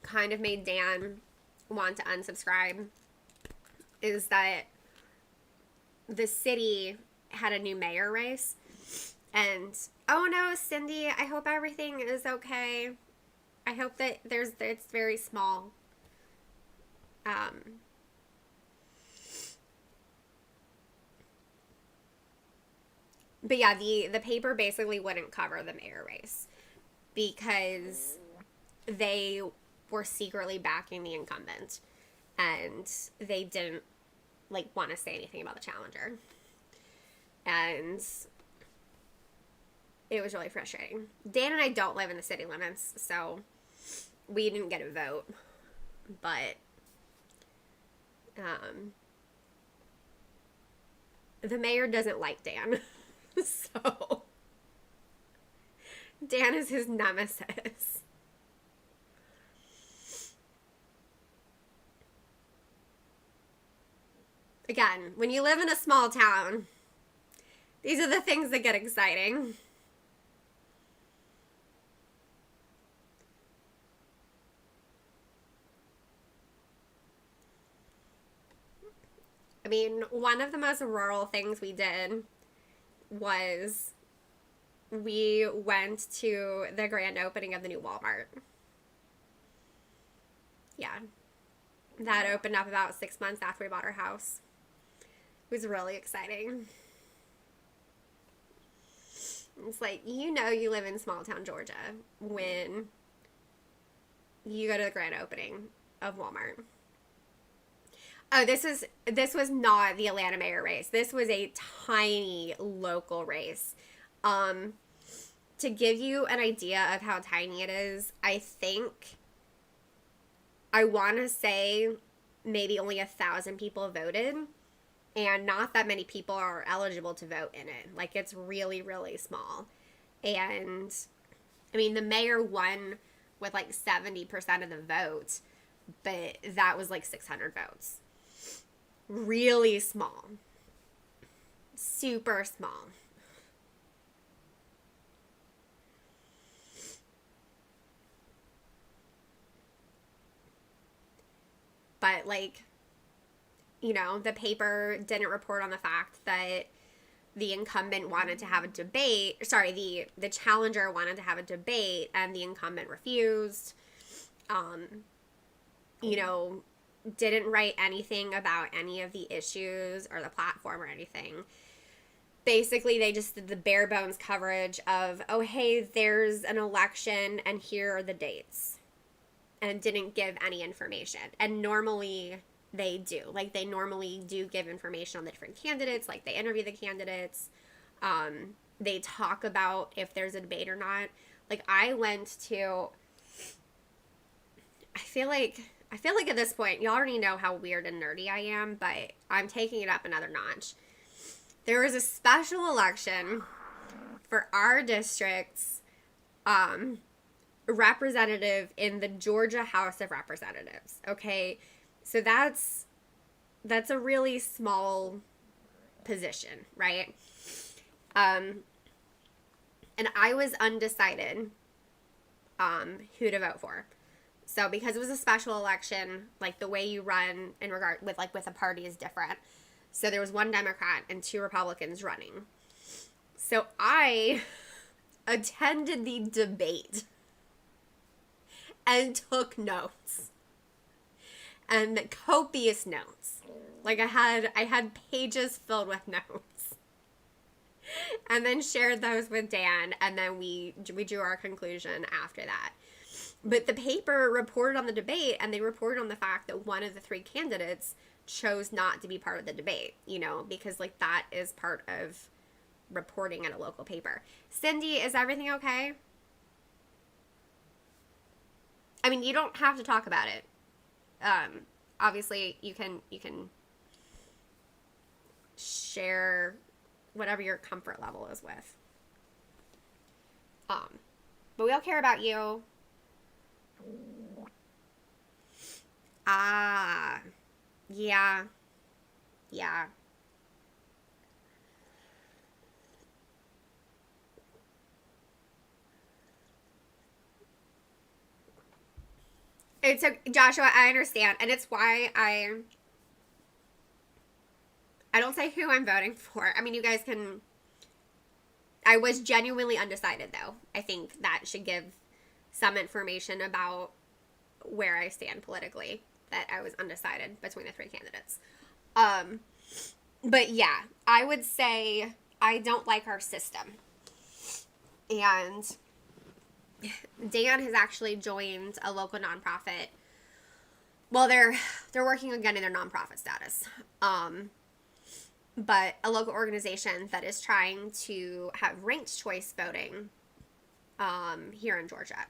kind of made Dan want to unsubscribe is that the city had a new mayor race. And, oh no, Cindy, I hope everything is okay. I hope that it's very small. But yeah, the paper basically wouldn't cover the mayor race because they were secretly backing the incumbent, and they didn't like want to say anything about the challenger. And it was really frustrating. Dan and I don't live in the city limits, so we didn't get a vote. But the mayor doesn't like Dan. So Dan is his nemesis. Again, when you live in a small town, these are the things that get exciting. I mean, one of the most rural things we did was we went to the grand opening of the new Walmart. Yeah. That opened up about 6 months after we bought our house. It was really exciting. It's like, you know, you live in small town Georgia when you go to the grand opening of Walmart. Oh, this was not the Atlanta mayor race. This was a tiny local race. To give you an idea of how tiny it is, I want to say maybe only 1,000 people voted, and not that many people are eligible to vote in it. Like, it's really, really small. And, I mean, the mayor won with like 70% of the vote, but that was like 600 votes. Really small. Super small. But, like, you know, the paper didn't report on the fact that the incumbent wanted to have a debate. Sorry, the challenger wanted to have a debate, and the incumbent refused. You know, didn't write anything about any of the issues or the platform or anything. Basically, they just did the bare bones coverage of, oh, hey, there's an election, and here are the dates. And didn't give any information. And normally they do. Like, they normally do give information on the different candidates. Like, they interview the candidates. They talk about if there's a debate or not. Like, I went to I feel like at this point, you already know how weird and nerdy I am, but I'm taking it up another notch. There was a special election for our district's representative in the Georgia House of Representatives. Okay, so that's a really small position, right? And I was undecided who to vote for. So because it was a special election, like the way you run in regard with a party is different. So there was one Democrat and two Republicans running. So I attended the debate and took notes. And copious notes. Like I had pages filled with notes. And then shared those with Dan, and then we drew our conclusion after that. But the paper reported on the debate, and they reported on the fact that one of the three candidates chose not to be part of the debate, because like that is part of reporting in a local paper. Cindy, is everything okay? I mean, you don't have to talk about it. Obviously you can share whatever your comfort level is with. But we all care about you. Yeah. It's Joshua, I understand, and it's why I don't say who I'm voting for. I mean, you guys can. I was genuinely undecided, though. I think that should give some information about where I stand politically, that I was undecided between the three candidates. But yeah, I would say I don't like our system. And Dan has actually joined a local nonprofit. Well, they're working on getting their nonprofit status. But a local organization that is trying to have ranked choice voting here in Georgia,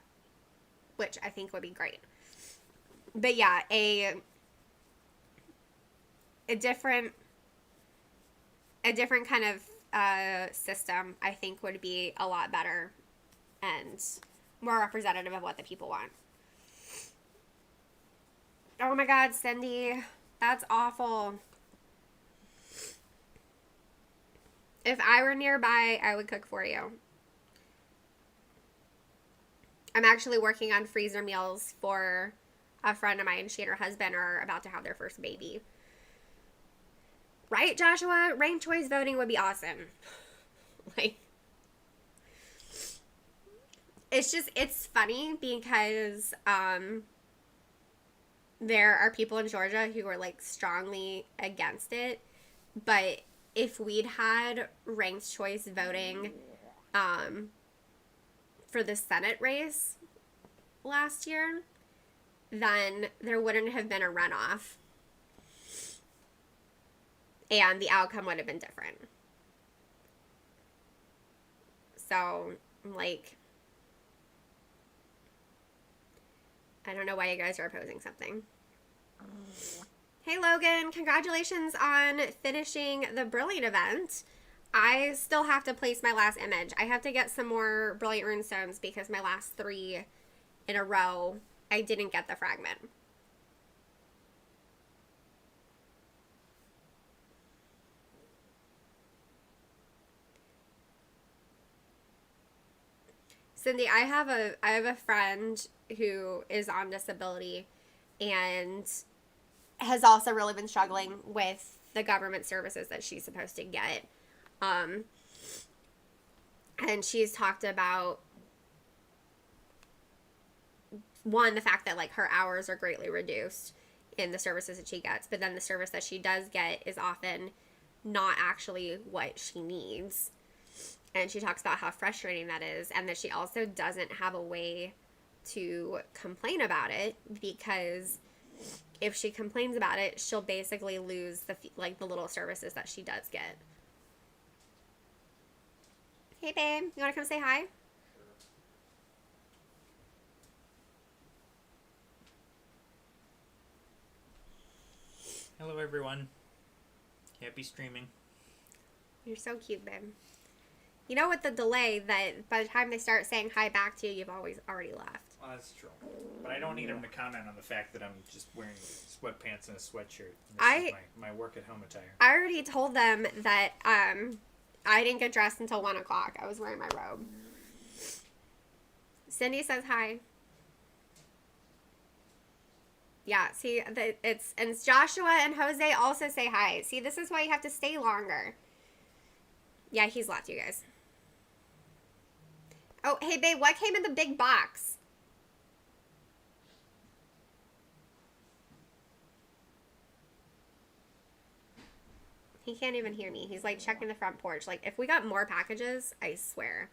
which I think would be great. But yeah, a different kind of system I think would be a lot better and more representative of what the people want. Oh my God, Cindy, that's awful. If I were nearby, I would cook for you. I'm actually working on freezer meals for a friend of mine. She and her husband are about to have their first baby. Right, Joshua? Ranked choice voting would be awesome. Like, it's funny because there are people in Georgia who are like strongly against it, but if we'd had ranked choice voting for the Senate race last year, then there wouldn't have been a runoff. And the outcome would have been different. So, like, I don't know why you guys are opposing something. Hey Logan, congratulations on finishing the Brilliant event. I still have to place my last image. I have to get some more Brilliant Runestones because my last 3 in a row, I didn't get the fragment. Cindy, I have a friend who is on disability and has also really been struggling with the government services that she's supposed to get. And she's talked about, one, the fact that like her hours are greatly reduced in the services that she gets, but then the service that she does get is often not actually what she needs. And she talks about how frustrating that is, and that she also doesn't have a way to complain about it, because if she complains about it, she'll basically lose the little services that she does get. Hey babe, you want to come say hi? everyone. Happy streaming. You're so cute, babe. You know, with the delay, that by the time they start saying hi back to you, you've already left. Well, that's true. But I don't need them to comment on the fact that I'm just wearing sweatpants and a sweatshirt. This is my work at home attire. I already told them that I didn't get dressed until 1 o'clock. I was wearing my robe. Cindy says hi. Yeah, see, it's Joshua and Jose also say hi. See, this is why you have to stay longer. Yeah, he's left, you guys. Oh, hey, babe, what came in the big box? He can't even hear me. He's, like, checking the front porch. Like, if we got more packages, I swear.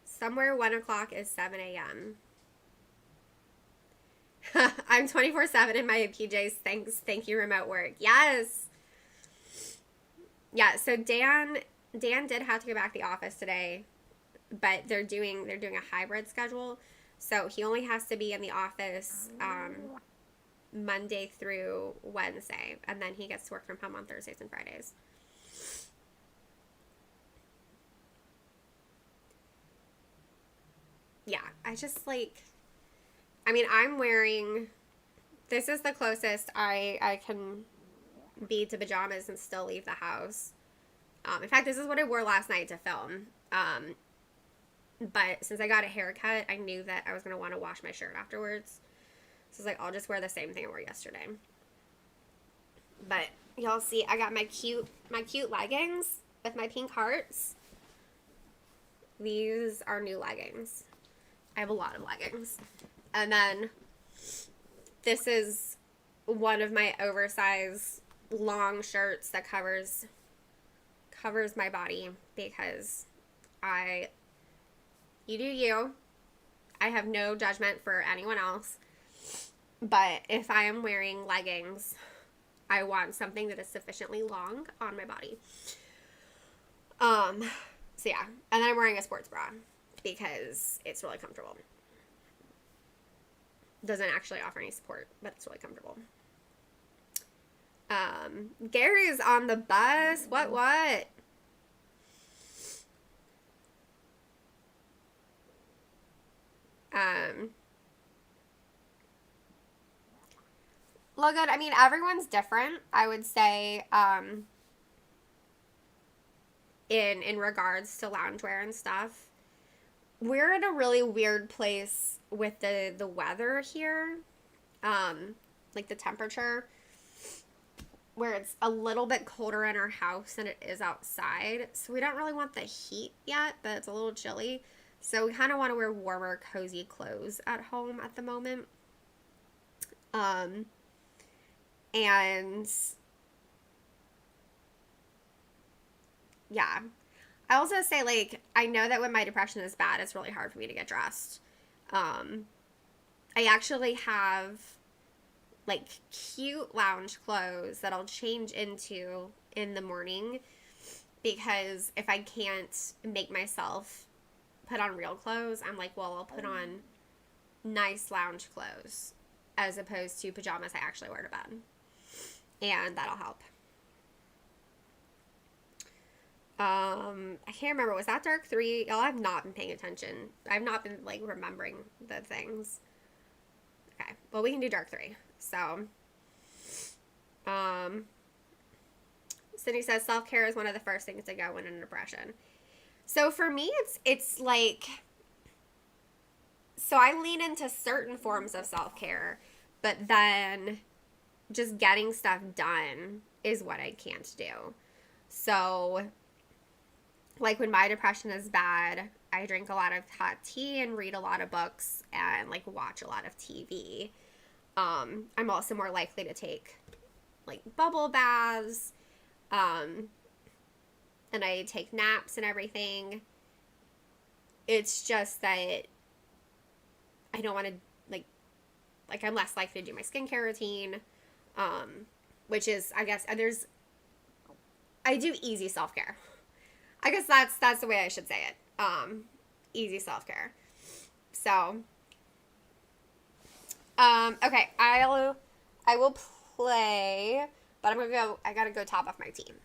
Somewhere 1 o'clock is 7 a.m. I'm 24/7 in my PJs. Thank you, remote work. Yes. Yeah, so Dan did have to go back to the office today, but they're doing a hybrid schedule. So he only has to be in the office Monday through Wednesday, and then he gets to work from home on Thursdays and Fridays. Yeah, I just I'm wearing, this is the closest I can be to pajamas and still leave the house. In fact, this is what I wore last night to film. But since I got a haircut, I knew that I was going to want to wash my shirt afterwards. So I was like, I'll just wear the same thing I wore yesterday. But y'all see, I got my cute leggings with my pink hearts. These are new leggings. I have a lot of leggings. And then this is one of my oversized long shirts that covers my body because you do you. I have no judgment for anyone else. But if I am wearing leggings, I want something that is sufficiently long on my body. So yeah. And then I'm wearing a sports bra because it's really comfortable. Doesn't actually offer any support, but it's really comfortable. Gary's on the bus. What? Logan, I mean, everyone's different, I would say, in regards to loungewear and stuff. We're in a really weird place with the weather here, like the temperature, where it's a little bit colder in our house than it is outside. So we don't really want the heat yet, but it's a little chilly. So we kind of want to wear warmer, cozy clothes at home at the moment. And yeah. I also say, like, I know that when my depression is bad, it's really hard for me to get dressed. I actually have, like, cute lounge clothes that I'll change into in the morning because if I can't make myself put on real clothes, I'm like, well, I'll put on nice lounge clothes as opposed to pajamas I actually wear to bed. And that'll help. I can't remember. Was that Dark 3? Y'all, I've not been paying attention. I've not been, like, remembering the things. Okay. Well, we can do Dark 3. So, Sydney says self-care is one of the first things to go in a depression. So, for me, it's like, so I lean into certain forms of self-care, but then just getting stuff done is what I can't do. So, like, when my depression is bad, I drink a lot of hot tea and read a lot of books and, like, watch a lot of TV. I'm also more likely to take, like, bubble baths, and I take naps and everything. It's just that I don't want to, like, I'm less likely to do my skincare routine, which is, I guess, I do easy self-care. I guess that's the way I should say it. Easy self-care. So, Okay, I will play, but I gotta go top off my team.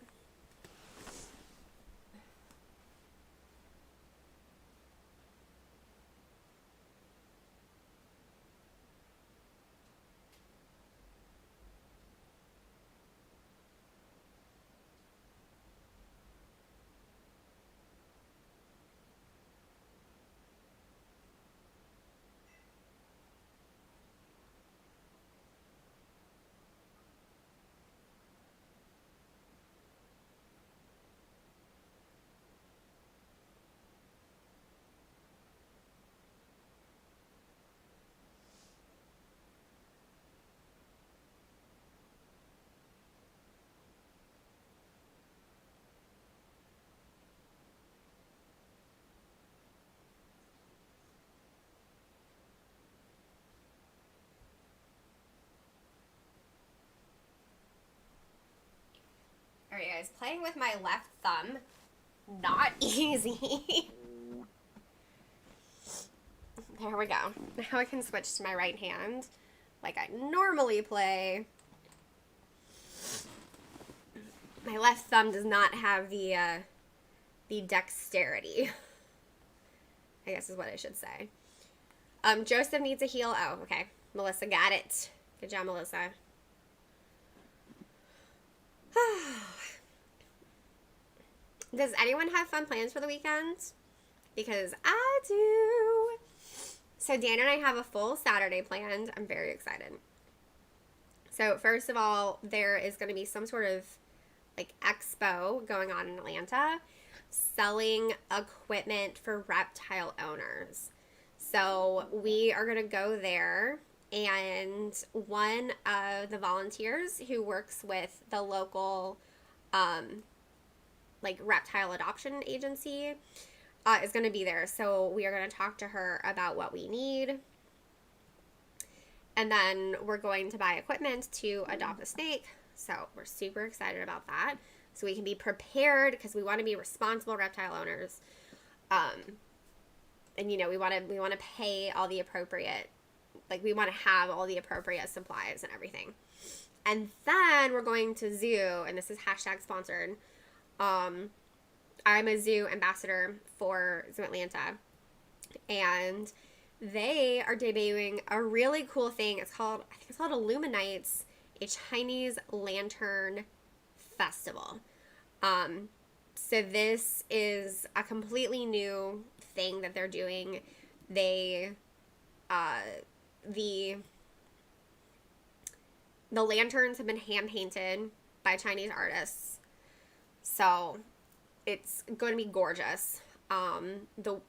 Alright guys, playing with my left thumb, not easy. There we go. Now I can switch to my right hand like I normally play. My left thumb does not have the dexterity, I guess is what I should say. Joseph needs a heal. Oh, okay. Melissa got it. Good job, Melissa. Does anyone have fun plans for the weekend? Because I do. So Dan and I have a full Saturday planned. I'm very excited. So first of all, there is going to be some sort of like expo going on in Atlanta selling equipment for reptile owners. So we are going to go there, and one of the volunteers who works with the local like reptile adoption agency is going to be there. So we are going to talk to her about what we need. And then we're going to buy equipment to adopt a snake. So we're super excited about that. So we can be prepared because we want to be responsible reptile owners. And you know, we want to pay all the appropriate, like we want to have all the appropriate supplies and everything. And then we're going to zoo, and this is hashtag sponsored. I'm a zoo ambassador for Zoo Atlanta, and they are debuting a really cool thing. I think it's called Illuminates, a Chinese lantern festival. So this is a completely new thing that they're doing. They, the lanterns have been hand painted by Chinese artists. So it's going to be gorgeous. The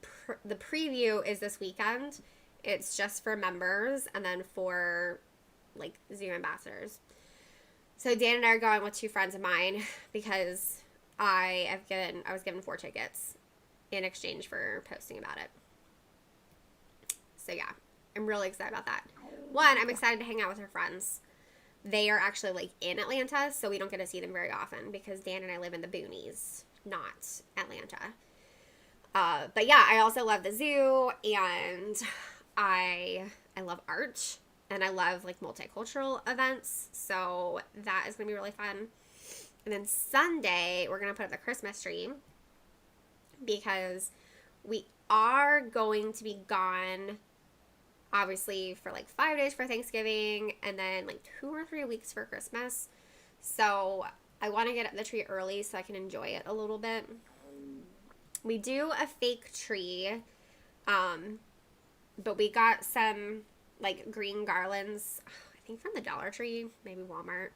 preview is this weekend. It's just for members and then for like zoo ambassadors. So Dan and I are going with two friends of mine because I was given 4 tickets in exchange for posting about it. So yeah, I'm really excited about that. One, I'm excited to hang out with her friends. They are actually like in Atlanta, so we don't get to see them very often because Dan and I live in the boonies, not Atlanta. But yeah, I also love the zoo, and I love art, and I love like multicultural events, so that is going to be really fun. And then Sunday, we're going to put up the Christmas tree because we are going to be gone, obviously, for like 5 days for Thanksgiving and then like 2 or 3 weeks for Christmas. So I want to get up the tree early so I can enjoy it a little bit. We do a fake tree, but we got some like green garlands, I think from the Dollar Tree, maybe Walmart,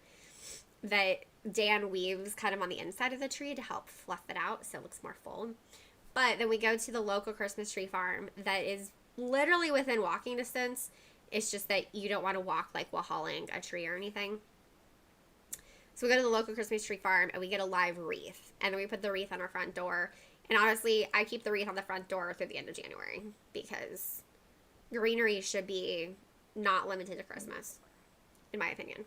that Dan weaves kind of on the inside of the tree to help fluff it out so it looks more full. But then we go to the local Christmas tree farm that is literally within walking distance. It's just that you don't want to walk like while hauling a tree or anything. So we go to the local Christmas tree farm and we get a live wreath. And then we put the wreath on our front door. And honestly, I keep the wreath on the front door through the end of January because greenery should be not limited to Christmas, in my opinion.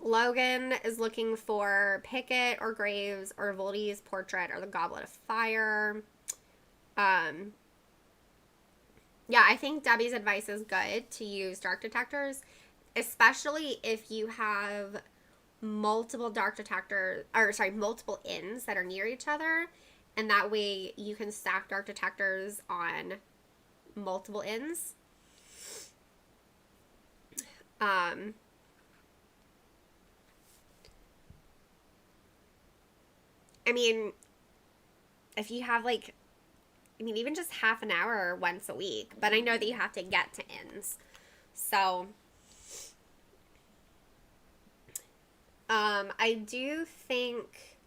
Logan is looking for Pickett or Graves or Voldy's Portrait or the Goblet of Fire. Yeah, I think Debbie's advice is good to use dark detectors, especially if you have multiple dark detectors, or sorry, multiple inns that are near each other, and that way you can stack dark detectors on multiple inns. I mean, if you have like, I mean, even just half an hour once a week, but I know that you have to get to inns. So, I do think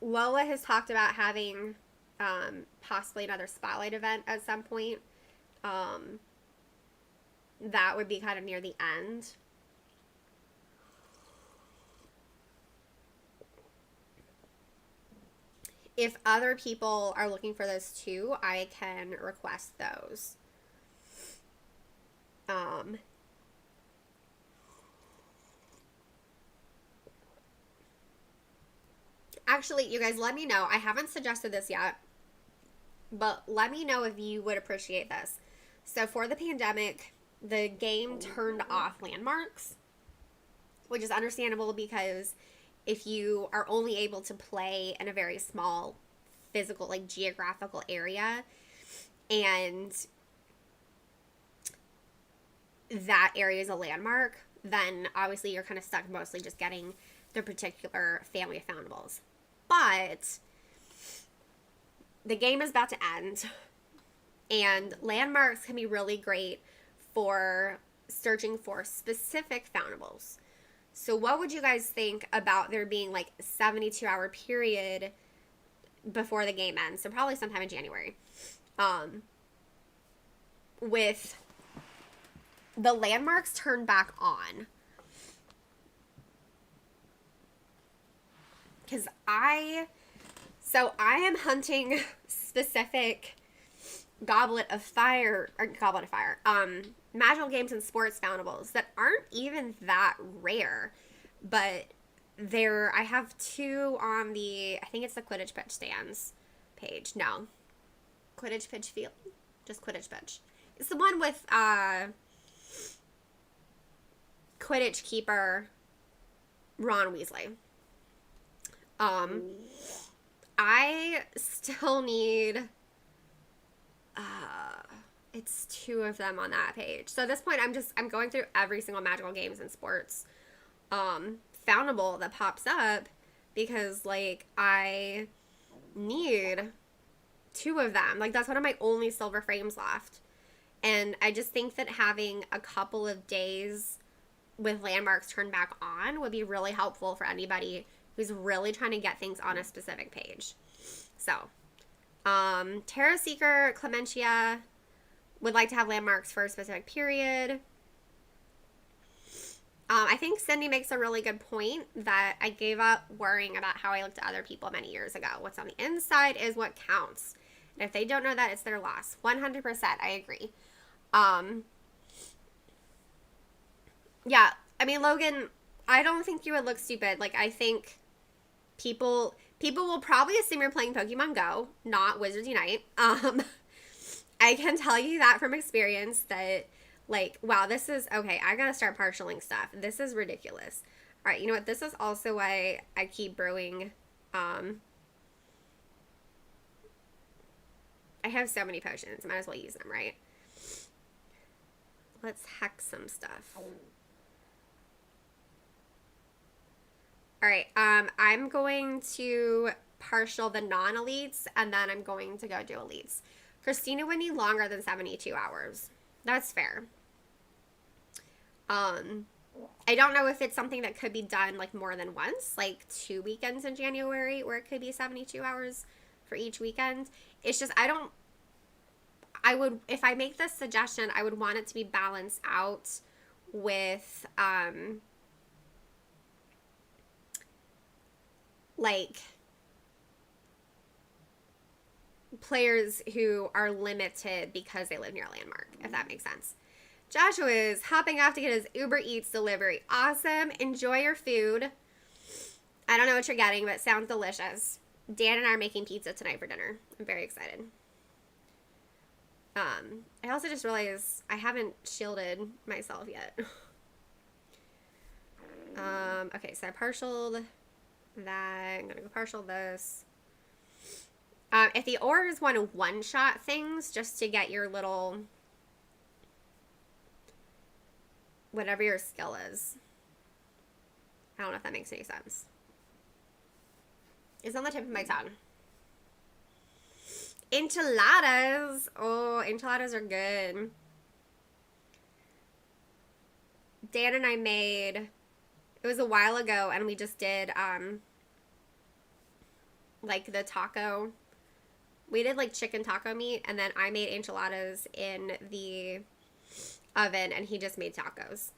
Lola has talked about having possibly another spotlight event at some point. That would be kind of near the end. If other people are looking for those too, I can request those. Actually, you guys, let me know. I haven't suggested this yet, but let me know if you would appreciate this. So for the pandemic, the game turned off landmarks, which is understandable because if you are only able to play in a very small physical, like geographical area, and that area is a landmark, then obviously you're kind of stuck mostly just getting the particular family of foundables. But the game is about to end, and landmarks can be really great for searching for specific foundables. So what would you guys think about there being like a 72-hour period before the game ends? So probably sometime in January. With the landmarks turned back on. Because I am hunting specific Magical Games and Sports foundables that aren't even that rare, but I have two on the, I think it's the Quidditch Pitch Stands page. No. Quidditch Pitch Field. Just Quidditch Pitch. It's the one with Quidditch keeper Ron Weasley. I still need it's two of them on that page. So at this point I'm going through every single Magical Games and Sports foundable that pops up because like I need two of them. Like that's one of my only silver frames left. And I just think that having a couple of days with landmarks turned back on would be really helpful for anybody who's really trying to get things on a specific page. So, Terra Seeker, Clementia would like to have landmarks for a specific period. I think Cindy makes a really good point that I gave up worrying about how I looked at other people many years ago. What's on the inside is what counts. And if they don't know that, it's their loss. 100%, I agree. Yeah, I mean, Logan, I don't think you would look stupid. Like, I think people will probably assume you're playing Pokemon Go, not Wizards Unite. I can tell you that from experience that, like, wow, this is, okay, I gotta start partialing stuff. This is ridiculous. All right, you know what? This is also why I keep brewing. I have so many potions. Might as well use them, right? Let's hex some stuff. All right, I'm going to partial the non-elites, and then I'm going to go do elites. Christina would need longer than 72 hours. That's fair. I don't know if it's something that could be done, like, more than once, like 2 weekends in January, where it could be 72 hours for each weekend. It's just, if I make this suggestion, I would want it to be balanced out with, like, players who are limited because they live near a landmark, if that makes sense. Joshua is hopping off to get his Uber Eats delivery. Awesome. Enjoy your food. I don't know what you're getting, but it sounds delicious. Dan and I are making pizza tonight for dinner. I'm very excited. I also just realized I haven't shielded myself yet. Okay, so I partialed that. I'm gonna go partial this. If the ores want to one-shot things just to get your little... whatever your skill is. I don't know if that makes any sense. It's on the tip of my tongue. Enchiladas. Oh, enchiladas are good. Dan and I made... it was a while ago, and we just did, like, the taco... we did, like, chicken taco meat, and then I made enchiladas in the oven, and he just made tacos.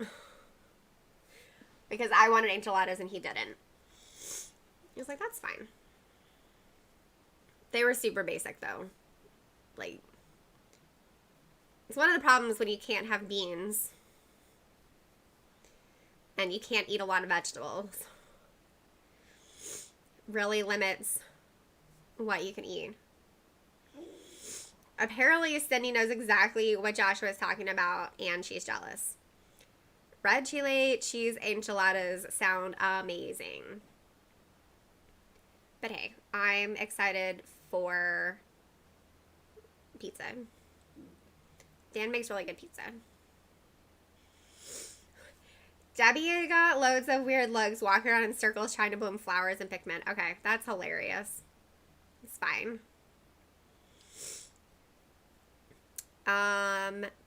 Because I wanted enchiladas, and he didn't. He was like, that's fine. They were super basic, though. Like, it's one of the problems when you can't have beans. And you can't eat a lot of vegetables. Really limits what you can eat. Apparently, Cindy knows exactly what Joshua is talking about, and she's jealous. Red chile cheese enchiladas sound amazing. But hey, I'm excited for pizza. Dan makes really good pizza. Debbie got loads of weird looks walking around in circles trying to bloom flowers and pigment. Okay, that's hilarious. It's fine.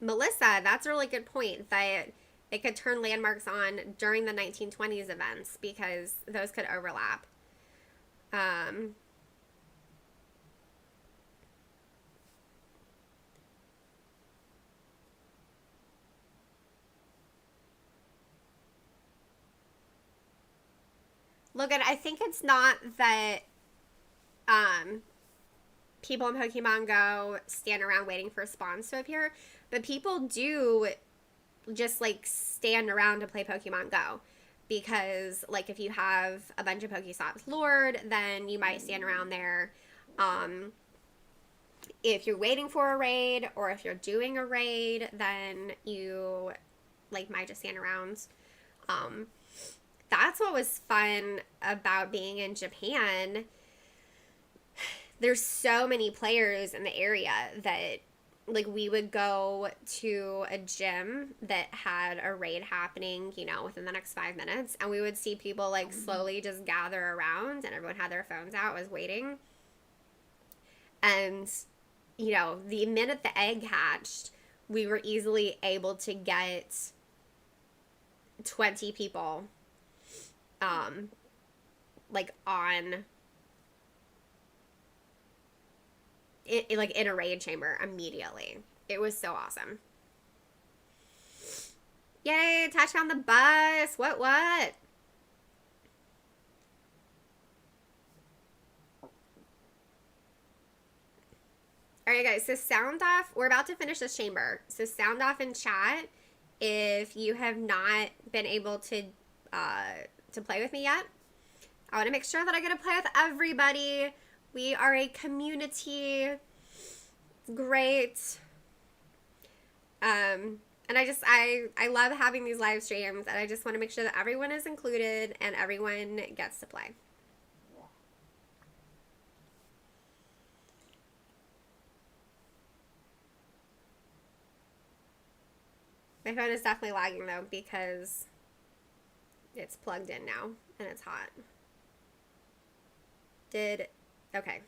Melissa, that's a really good point that they could turn landmarks on during the 1920s events because those could overlap. Logan, I think it's not that people in Pokemon Go stand around waiting for spawns to appear, but people do just, like, stand around to play Pokemon Go. Because, like, if you have a bunch of Pokestops lured, then you might stand around there. If you're waiting for a raid, or if you're doing a raid, then you, like, might just stand around. That's what was fun about being in Japan. There's so many players in the area that, like, we would go to a gym that had a raid happening, you know, within the next 5 minutes, and we would see people, like, slowly just gather around, and everyone had their phones out, was waiting. And, you know, the minute the egg hatched, we were easily able to get 20 people, like, on... like in a raid chamber immediately. It was so awesome. Yay, Tash found the bus. What? Alright guys, so sound off. We're about to finish this chamber. So sound off in chat if you have not been able to play with me yet. I want to make sure that I get to play with everybody. We are a community. It's great. And I love having these live streams, and I just want to make sure that everyone is included and everyone gets to play. My phone is definitely lagging though because it's plugged in now and it's hot. Okay.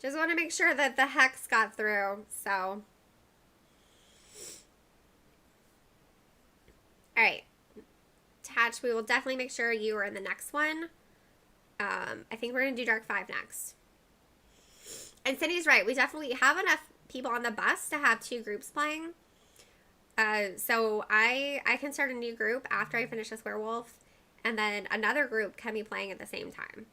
Just want to make sure that the hex got through, so. Alright. Tatch, we will definitely make sure you are in the next one. I think we're going to do Dark 5 next. And Cindy's right. We definitely have enough people on the bus to have 2 groups playing. So I can start a new group after I finish this werewolf, and then another group can be playing at the same time.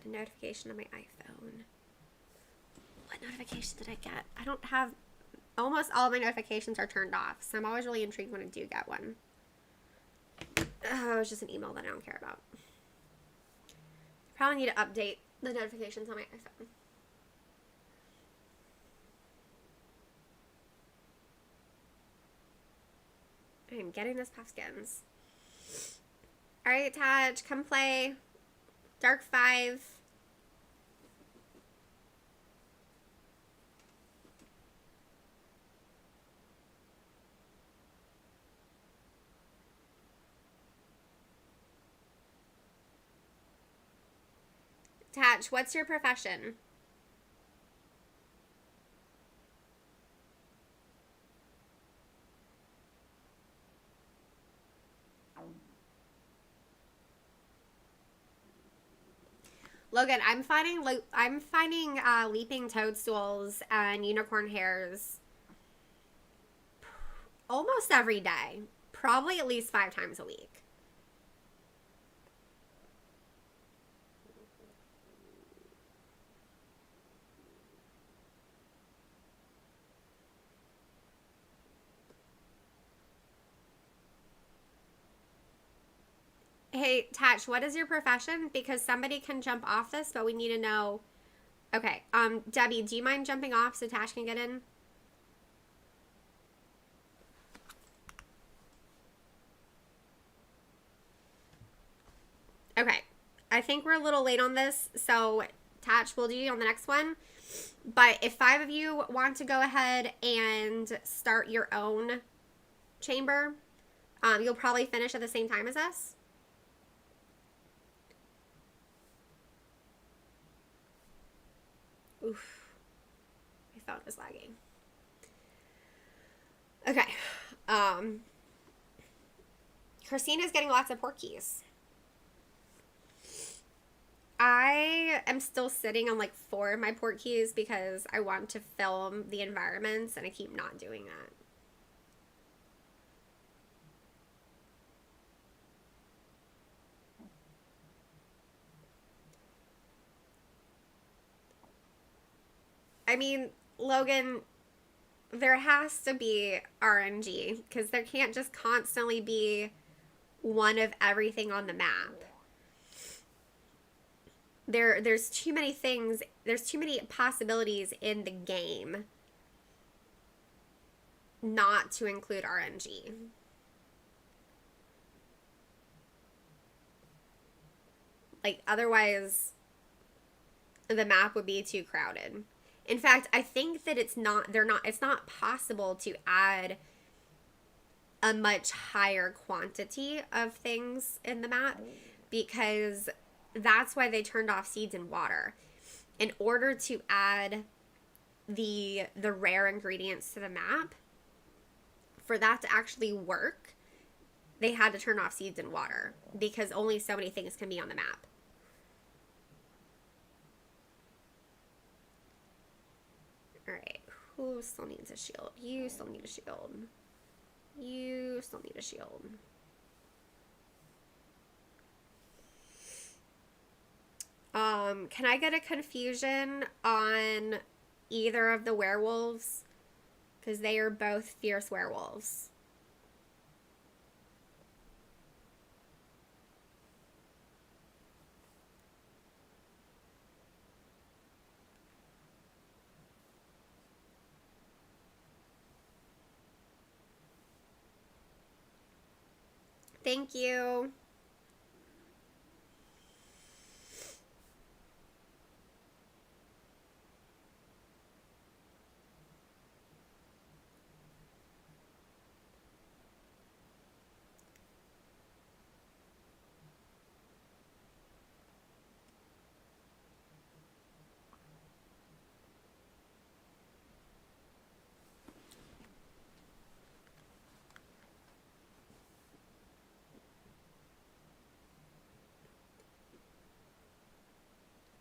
Notification on my iPhone. What notification did I get? I don't have almost all of my notifications are turned off, so I'm always really intrigued when I do get one. Oh, it's just an email that I don't care about. Probably need to update the notifications on my iPhone. I am getting this Puffskins. Alright, Taj, come play. Dark 5. Taj, what's your profession? Logan, I'm finding leaping toadstools and unicorn hairs almost every day. Probably at least 5 times a week. Hey, Tatch, what is your profession? Because somebody can jump off this, but we need to know. Okay, Debbie, do you mind jumping off so Tash can get in? Okay, I think we're a little late on this, so Tatch, we'll do you on the next one. But if 5 of you want to go ahead and start your own chamber, you'll probably finish at the same time as us. Oof. My phone is lagging. Okay. Christina's getting lots of Portkeys. I am still sitting on like 4 of my Portkeys because I want to film the environments and I keep not doing that. I mean, Logan, there has to be RNG because there can't just constantly be one of everything on the map. There's too many things, there's too many possibilities in the game not to include RNG. Like, otherwise, the map would be too crowded. In fact, I think that it's not possible to add a much higher quantity of things in the map because that's why they turned off seeds and water. In order to add the rare ingredients to the map, for that to actually work, they had to turn off seeds and water because only so many things can be on the map. Alright, who still needs a shield? You still need a shield. You still need a shield. Can I get a confusion on either of the werewolves? Because they are both fierce werewolves. Thank you.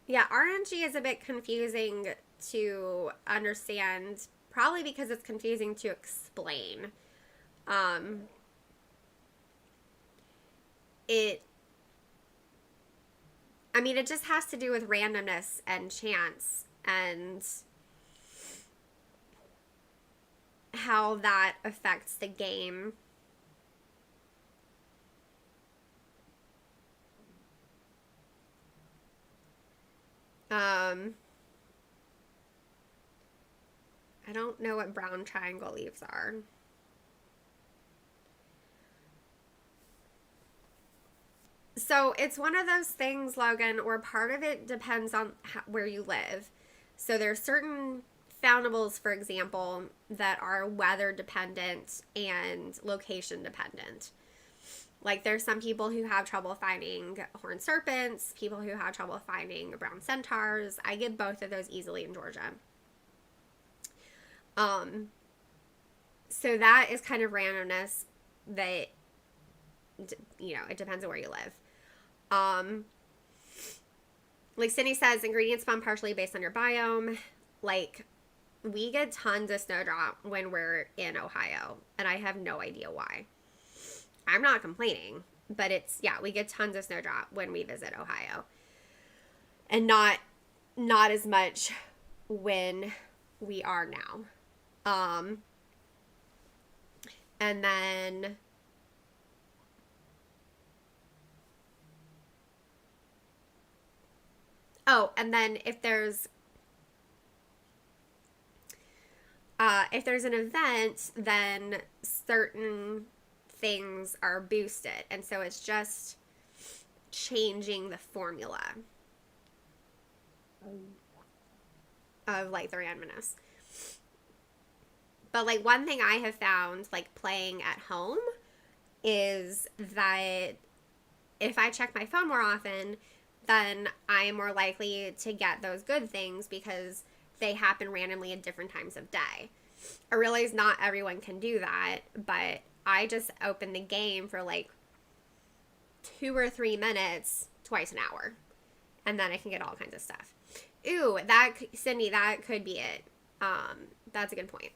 Yeah, RNG is a bit confusing to understand, probably because it's confusing to explain. It just has to do with randomness and chance, and how that affects the game. I don't know what brown triangle leaves are. So it's one of those things, Logan, where part of it depends on where you live. So there's certain foundables, for example, that are weather dependent and location dependent. Like there's some people who have trouble finding horned serpents, people who have trouble finding brown centaurs. I get both of those easily in Georgia. So that is kind of randomness that, you know, it depends on where you live. Like Cindy says, ingredients spawn partially based on your biome. Like, we get tons of snowdrop when we're in Ohio, and I have no idea why. I'm not complaining, but it's, yeah, we get tons of snowdrop when we visit Ohio. And not as much when we are now. And then and then if there's an event, then certain things are boosted, and so it's just changing the formula of like the randomness. But like one thing I have found like playing at home is that if I check my phone more often, then I am more likely to get those good things because they happen randomly at different times of day. I realize not everyone can do that, but I just open the game for like 2 or 3 minutes twice an hour, and then I can get all kinds of stuff. Ooh, Cindy, that could be it. That's a good point.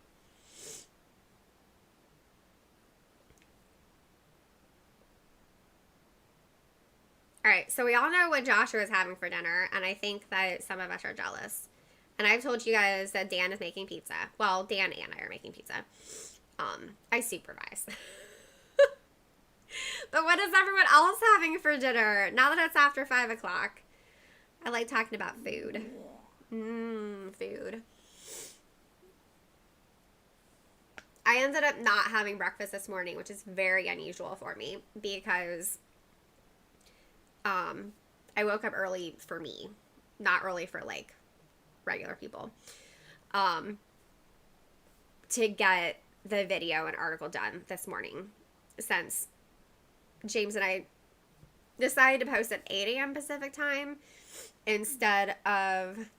All right, so we all know what Joshua is having for dinner, and I think that some of us are jealous. And I've told you guys that Dan is making pizza. Well, Dan and I are making pizza. I supervise. But what is everyone else having for dinner now that it's after 5 o'clock? I like talking about food. Food. I ended up not having breakfast this morning, which is very unusual for me because I woke up early for me, not early for like regular people, to get the video and article done this morning, since James and I decided to post at 8 a.m. Pacific time instead of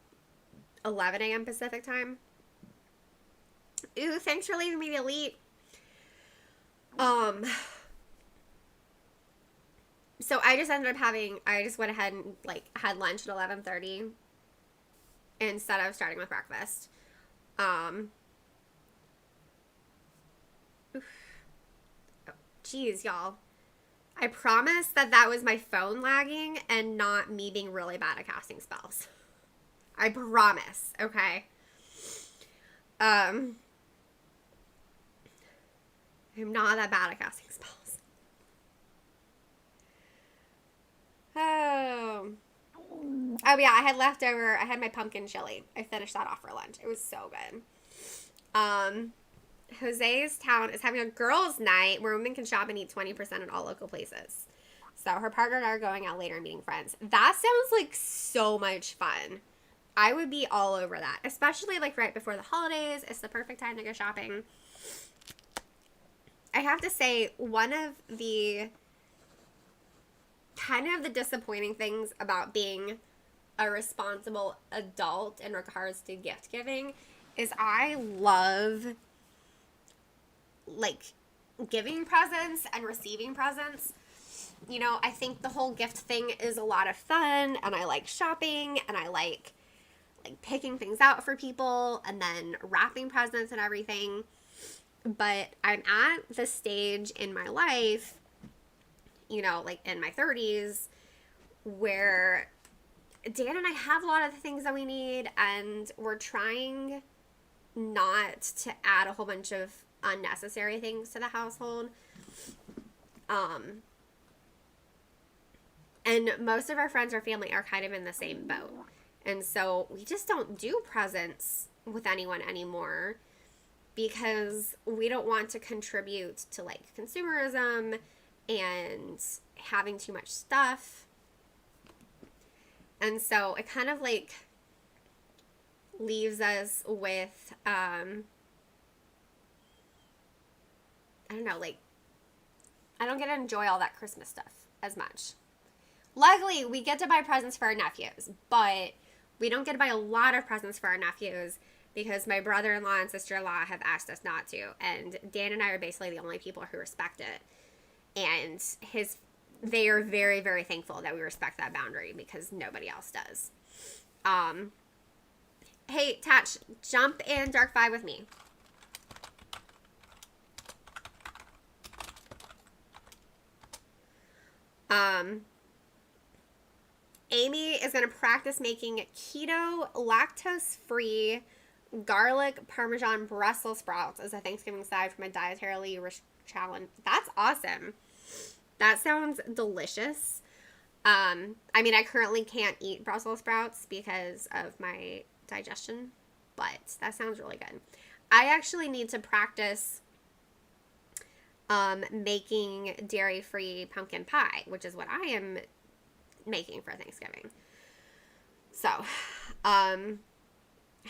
11 a.m. Pacific time. Ooh, thanks for leaving me the elite. So I just ended up I just went ahead and like had lunch at 11:30 instead of starting with breakfast. Geez, y'all. I promise that was my phone lagging and not me being really bad at casting spells. I promise, okay? I'm not that bad at casting spells. Oh yeah, I had leftover. I had my pumpkin chili. I finished that off for lunch. It was so good. Jose's town is having a girls' night where women can shop and eat 20% at all local places. So her partner and I are going out later and meeting friends. That sounds like so much fun. I would be all over that, especially like right before the holidays. It's the perfect time to go shopping. I have to say, one of the kind of the disappointing things about being a responsible adult in regards to gift giving is I love like giving presents and receiving presents. You know, I think the whole gift thing is a lot of fun, and I like shopping, and I like picking things out for people and then wrapping presents and everything. But I'm at the stage in my life, you know, like in my 30s, where Dan and I have a lot of the things that we need, and we're trying not to add a whole bunch of unnecessary things to the household. And most of our friends or family are kind of in the same boat. And so we just don't do presents with anyone anymore because we don't want to contribute to like consumerism and having too much stuff. And so it kind of like leaves us with, I don't know, like, I don't get to enjoy all that Christmas stuff as much. Luckily, we get to buy presents for our nephews, but we don't get to buy a lot of presents for our nephews because my brother-in-law and sister-in-law have asked us not to, and Dan and I are basically the only people who respect it. And they are very, very thankful that we respect that boundary because nobody else does. Hey, Tatch, jump in Dark 5 with me. Amy is going to practice making keto, lactose-free, garlic, Parmesan, Brussels sprouts as a Thanksgiving side from a dietarily rich challenge. That's awesome. That sounds delicious. I mean, I currently can't eat Brussels sprouts because of my digestion, but that sounds really good. I actually need to practice making dairy-free pumpkin pie, which is what I am making for Thanksgiving. So,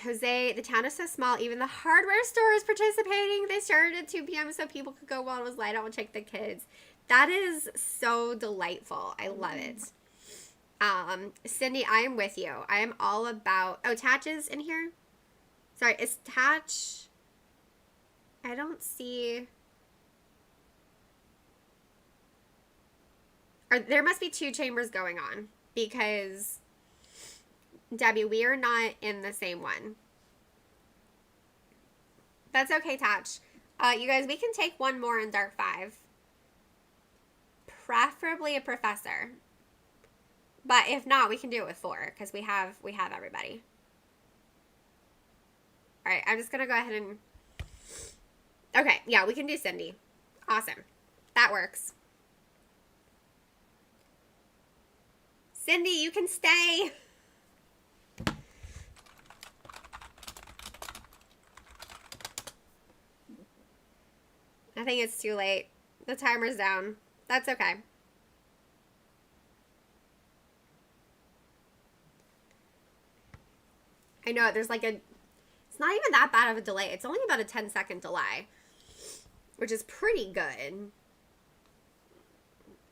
Jose, the town is so small, even the hardware store is participating. They started at 2 p.m. so people could go while it was light out and check the kids. That is so delightful. I love it. Cindy, I am with you. I am all about... Oh, Tatch is in here? Sorry, is Tatch... I don't see... Or there must be 2 chambers going on because, Debbie, we are not in the same one. That's okay, Tatch. You guys, we can take one more in Dark 5. Preferably a professor. But if not, we can do it with 4 because we have everybody. All right, I'm just going to go ahead and... Okay, yeah, we can do Cindy. Awesome. That works. Cindy, you can stay. I think it's too late. The timer's down. That's okay. I know, there's like it's not even that bad of a delay. It's only about a 10-second delay, which is pretty good.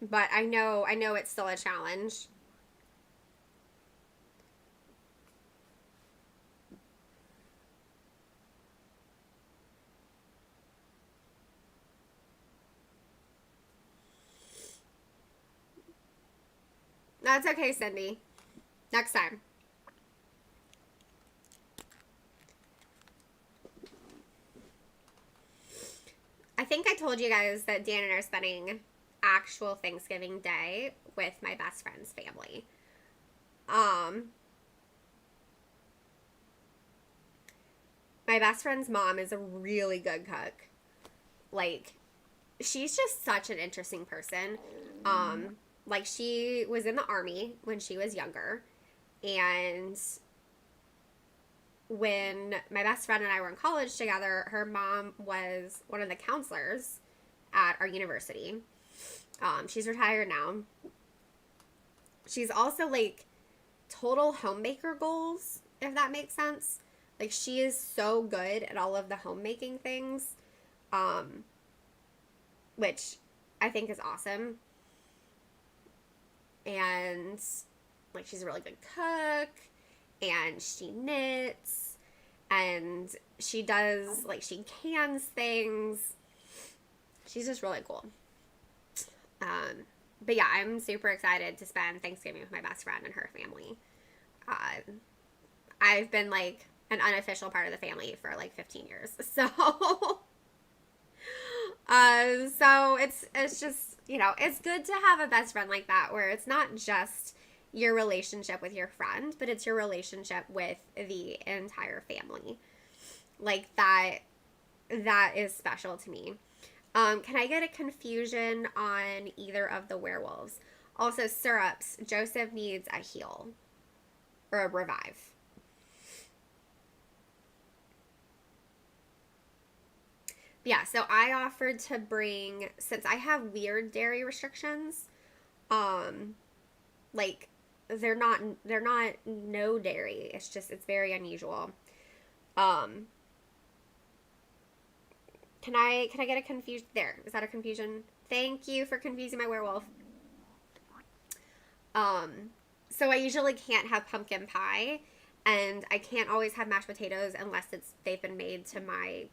But I know it's still a challenge. That's okay, Cindy. Next time. I think I told you guys that Dan and I are spending actual Thanksgiving Day with my best friend's family. My best friend's mom is a really good cook. Like, she's just such an interesting person. Like, she was in the Army when she was younger, and when my best friend and I were in college together, her mom was one of the counselors at our university. She's retired now. She's also, like, total homemaker goals, if that makes sense. Like, she is so good at all of the homemaking things, which I think is awesome. And, like, she's a really good cook, and she knits, and she does, like, she cans things. She's just really cool. But yeah, I'm super excited to spend Thanksgiving with my best friend and her family. I've been, like, an unofficial part of the family for, like, 15 years. So, so it's just, you know, it's good to have a best friend like that where it's not just your relationship with your friend, but it's your relationship with the entire family. Like that is special to me. Can I get a confusion on either of the werewolves? Also, syrups. Joseph needs a heal or a revive. Yeah, so I offered to bring, since I have weird dairy restrictions, like they're not no dairy. It's just it's very unusual. Um, can I get a confusion there? Is that a confusion? Thank you for confusing my werewolf. So I usually can't have pumpkin pie, and I can't always have mashed potatoes unless they've been made to my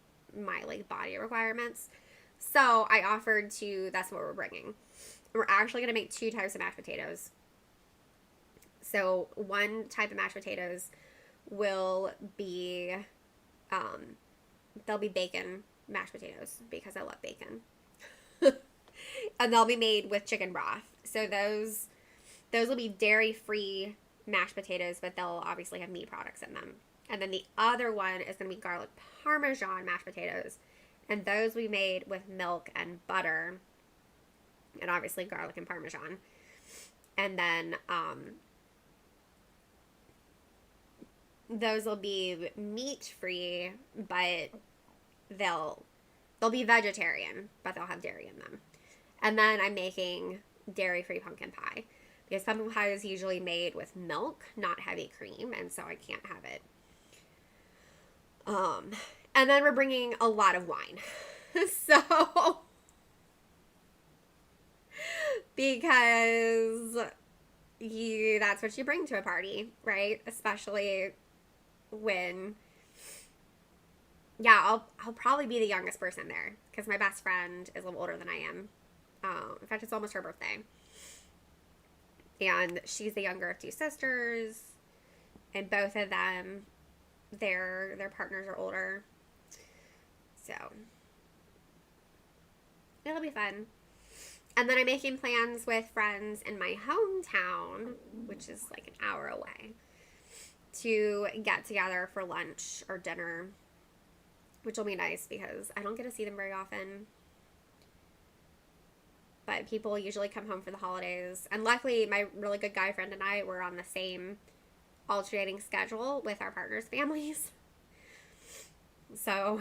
like body requirements. So I offered to, that's what we're bringing. We're actually going to make 2 types of mashed potatoes. So one type of mashed potatoes will be, they'll be bacon mashed potatoes because I love bacon. And they'll be made with chicken broth. So those will be dairy-free mashed potatoes, but they'll obviously have meat products in them. And then the other one is going to be garlic parmesan mashed potatoes. And those we made with milk and butter. And obviously garlic and parmesan. And then those will be meat-free, but they'll be vegetarian, but they'll have dairy in them. And then I'm making dairy-free pumpkin pie. Because pumpkin pie is usually made with milk, not heavy cream, and so I can't have it. And then we're bringing a lot of wine. So, because that's what you bring to a party, right? Especially when, yeah, I'll probably be the youngest person there because my best friend is a little older than I am. In fact, it's almost her birthday. And she's the younger of 2 sisters, and both of them, their partners are older. So it'll be fun. And then I'm making plans with friends in my hometown, which is like an hour away, to get together for lunch or dinner, which will be nice because I don't get to see them very often. But people usually come home for the holidays. And luckily, my really good guy friend and I were on the same alternating schedule with our partners' families. So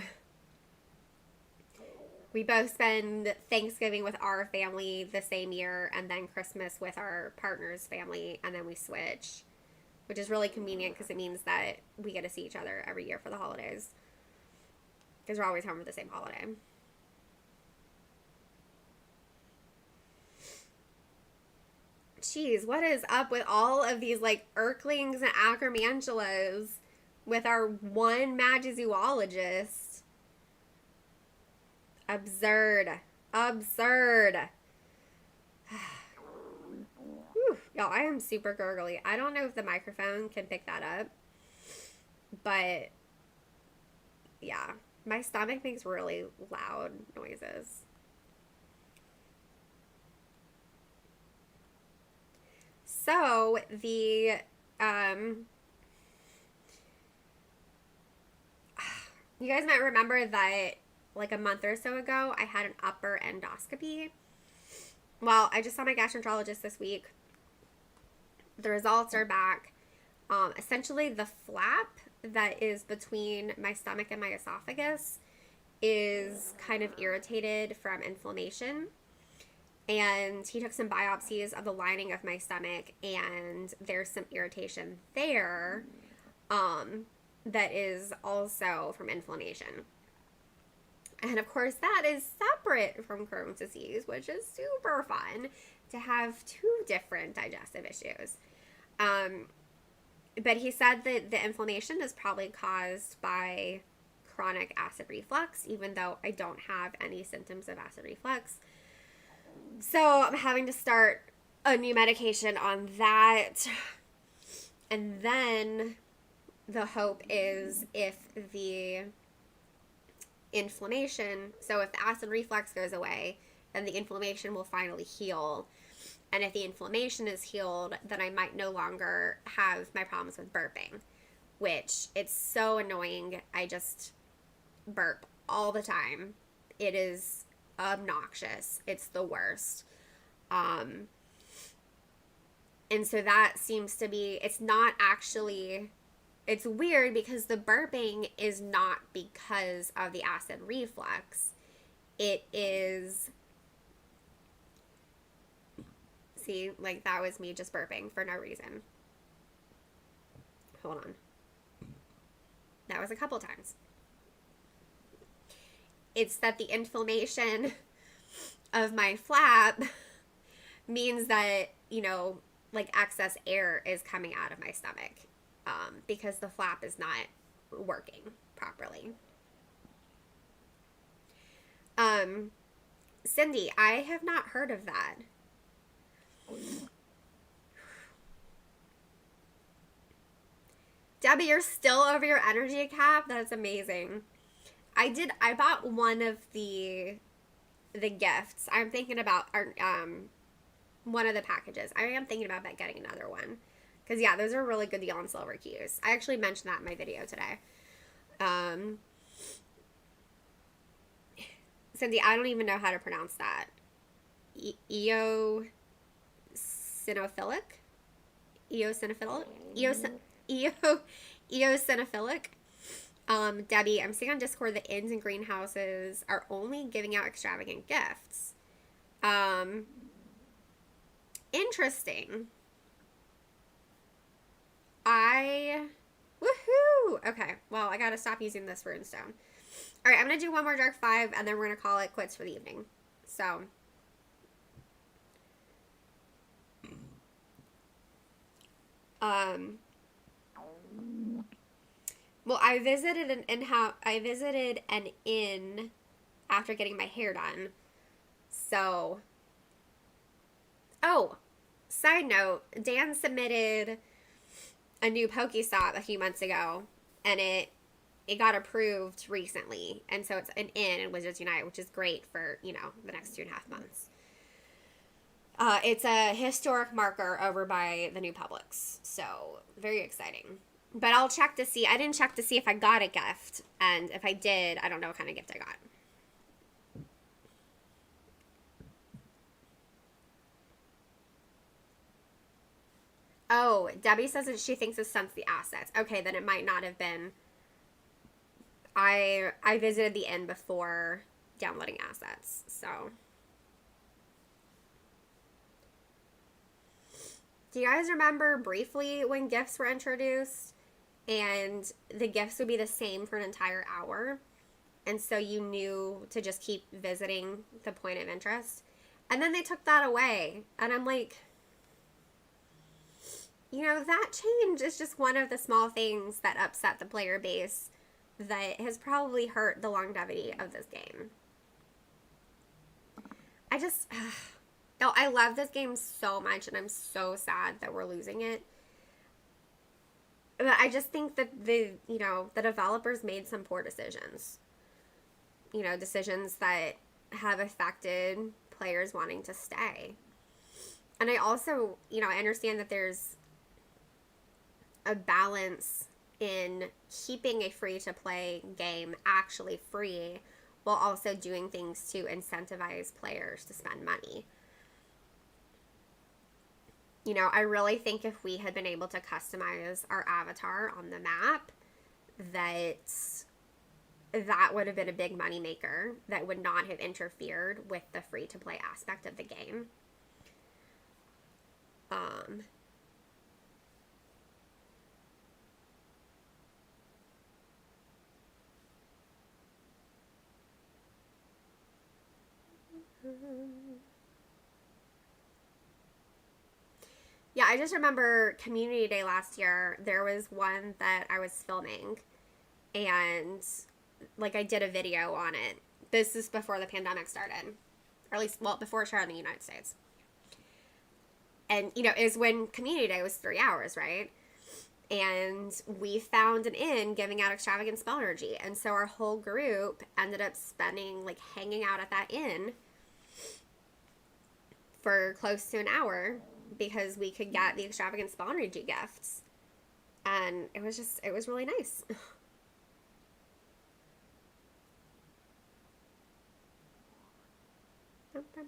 we both spend Thanksgiving with our family the same year, and then Christmas with our partner's family, and then we switch, which is really convenient because it means that we get to see each other every year for the holidays because we're always home for the same holiday. Jeez, what is up with all of these like Erklings and Acromantulas with our one Magizoologist? Absurd. Absurd. Whew. Y'all, I am super gurgly. I don't know if the microphone can pick that up, but yeah, my stomach makes really loud noises. So the you guys might remember that like a month or so ago I had an upper endoscopy. Well, I just saw my gastroenterologist this week. The results are back. Essentially the flap that is between my stomach and my esophagus is kind of irritated from inflammation. And he took some biopsies of the lining of my stomach, and there's some irritation there that is also from inflammation. And of course, that is separate from Crohn's disease, which is super fun to have 2 different digestive issues. But he said that the inflammation is probably caused by chronic acid reflux, even though I don't have any symptoms of acid reflux. So I'm having to start a new medication on that. And then the hope is if the inflammation, so if the acid reflux goes away, then the inflammation will finally heal. And if the inflammation is healed, then I might no longer have my problems with burping, which it's so annoying. I just, burp all the time. It is obnoxious. It's the worst. And so that seems to be, it's not actually, it's weird because the burping is not because of the acid reflux. It is, see, like that was me just burping for no reason. Hold on. That was a couple times. It's that the inflammation of my flap means that, you know, like excess air is coming out of my stomach because the flap is not working properly. Cindy, I have not heard of that. Debbie, you're still over your energy cap? That's amazing. I bought one of the gifts. I'm thinking about one of the packages. I am thinking about getting another one. Because, yeah, those are a really good deal on silver keys. I actually mentioned that in my video today. Cindy, I don't even know how to pronounce that. Eosinophilic? Eosinophilic. Debbie, I'm seeing on Discord that inns and greenhouses are only giving out extravagant gifts. Interesting. Woohoo! Okay, well, I gotta stop using this runestone. Alright, I'm gonna do one more Dark 5, and then we're gonna call it quits for the evening. So. Well, I visited an inn after getting my hair done. So. Oh, side note, Dan submitted a new Pokestop a few months ago, and it got approved recently, and so it's an inn in Wizards Unite, which is great for, you know, the next 2.5 months. It's a historic marker over by the new Publix, so very exciting. But I'll check to see. I didn't check to see if I got a gift, and if I did, I don't know what kind of gift I got. Oh, Debbie says that she thinks it's since the assets. Okay, then it might not have been. I visited the inn before downloading assets, so. Do you guys remember briefly when gifts were introduced and the gifts would be the same for an entire hour? And so you knew to just keep visiting the point of interest. And then they took that away. And I'm like, you know, that change is just one of the small things that upset the player base that has probably hurt the longevity of this game. No, I love this game so much, and I'm so sad that we're losing it. But I just think that the developers made some poor decisions. You know, decisions that have affected players wanting to stay. And I also, you know, I understand that there's a balance in keeping a free-to-play game actually free while also doing things to incentivize players to spend money. You know, I really think if we had been able to customize our avatar on the map, that would have been a big moneymaker that would not have interfered with the free-to-play aspect of the game. Yeah, I just remember Community Day last year, there was one that I was filming, and, like, I did a video on it. This is before the pandemic started, or at least, well, before it started in the United States. And, you know, it was when Community Day was 3 hours, right? And we found an inn giving out extravagant spell energy, and so our whole group ended up hanging out at that inn for close to an hour, because we could get the extravagant spell energy gifts. And it was really nice. What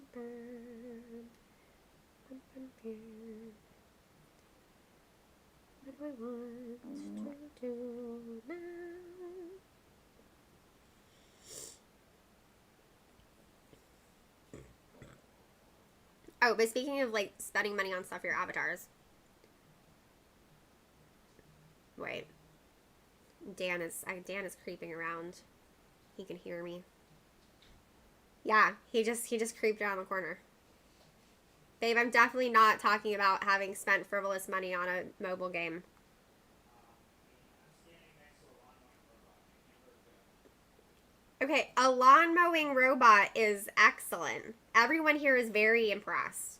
do I want to do now? Oh, but speaking of like spending money on stuff for your avatars. Wait. Dan is creeping around. He can hear me. Yeah, he just creeped around the corner. Babe, I'm definitely not talking about having spent frivolous money on a mobile game. Okay, a lawn mowing robot is excellent. Everyone here is very impressed.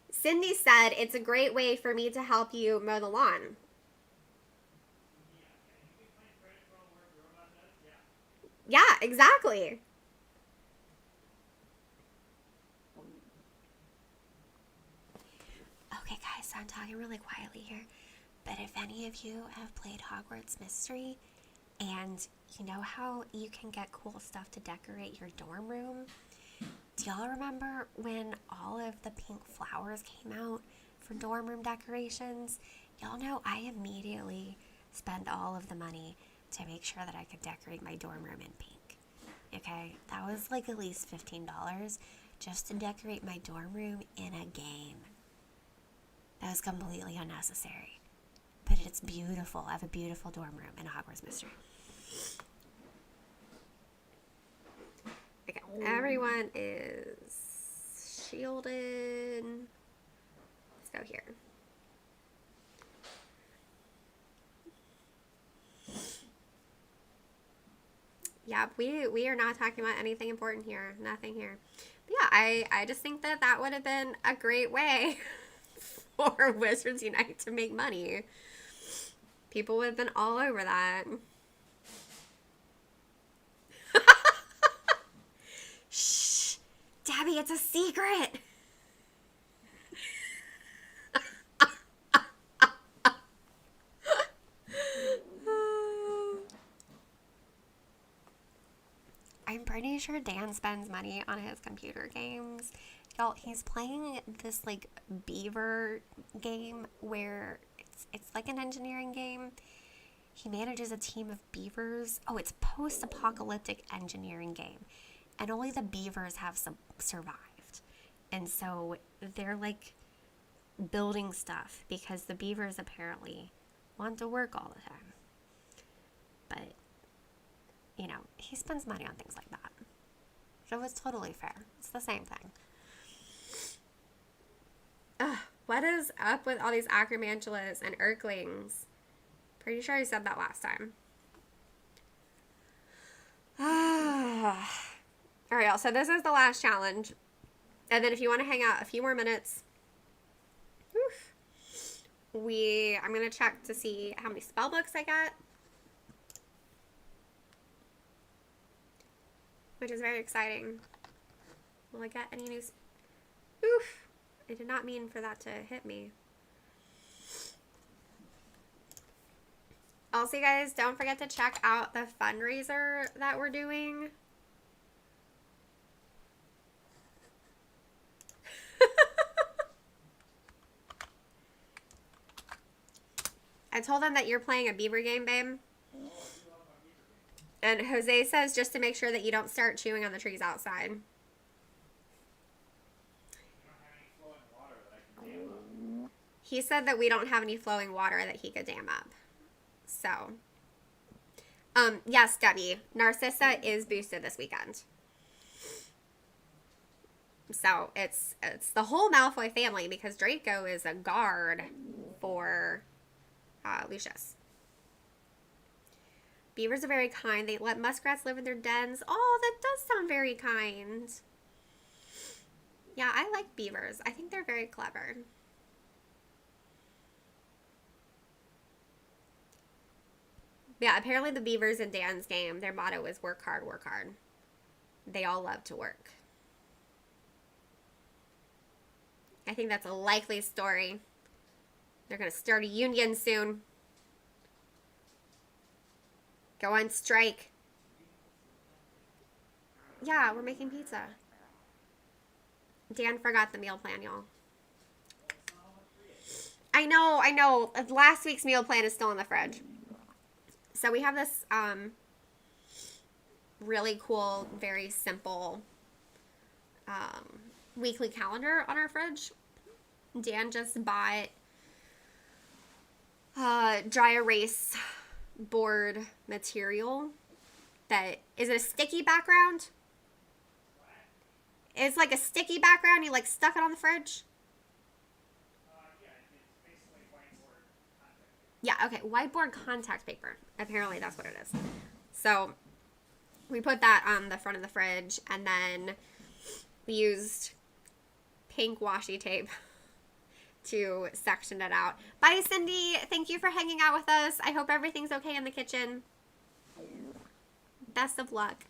Cindy said it's a great way for me to help you mow the lawn. Yeah, exactly. Okay, guys, so I'm talking really quietly here. But if any of you have played Hogwarts Mystery, and you know how you can get cool stuff to decorate your dorm room? Do y'all remember when all of the pink flowers came out for dorm room decorations? Y'all know I immediately spent all of the money to make sure that I could decorate my dorm room in pink. Okay, that was like at least $15 just to decorate my dorm room in a game. That was completely unnecessary. But it's beautiful. I have a beautiful dorm room in Hogwarts Mystery. Okay, everyone is shielded. Let's go here. Yeah, we are not talking about anything important here. Nothing here. But yeah, I just think that would have been a great way for Wizards Unite to make money. People would have been all over that. Shh! Debbie, it's a secret! I'm pretty sure Dan spends money on his computer games. Y'all, he's playing this like beaver game where it's like an engineering game. He manages a team of beavers. Oh, it's post-apocalyptic engineering game. And only the beavers have survived. And so they're like building stuff because the beavers apparently want to work all the time. But, you know, he spends money on things like that. So it's totally fair. It's the same thing. Ugh, what is up with all these acromantulas and Urklings? Pretty sure I said that last time. All right, y'all. So this is the last challenge. And then if you want to hang out a few more minutes, I'm going to check to see how many spell books I got. Which is very exciting. Will I get any new... Oof. I did not mean for that to hit me. Also, guys, don't forget to check out the fundraiser that we're doing. I told them that you're playing a beaver game, babe. And Jose says just to make sure that you don't start chewing on the trees outside. He said that we don't have any flowing water that he could dam up. So, yes, Debbie, Narcissa is boosted this weekend. So, it's the whole Malfoy family because Draco is a guard for Lucius. Beavers are very kind. They let muskrats live in their dens. Oh, that does sound very kind. Yeah, I like beavers. I think they're very clever. Yeah, apparently the beavers in Dan's game, their motto is work hard, work hard. They all love to work. I think that's a likely story. They're going to start a union soon. Go on strike. Yeah, we're making pizza. Dan forgot the meal plan, y'all. I know. Last week's meal plan is still in the fridge. So we have this really cool, very simple weekly calendar on our fridge. Dan just bought dry erase board material that is a sticky background. It's like a sticky background. You like stuck it on the fridge. Yeah, it's basically whiteboard contact. Yeah, okay, whiteboard contact paper. Apparently that's what it is. So we put that on the front of the fridge, and then we used pink washi tape to section it out. Bye, Cindy. Thank you for hanging out with us. I hope everything's okay in the kitchen. Best of luck.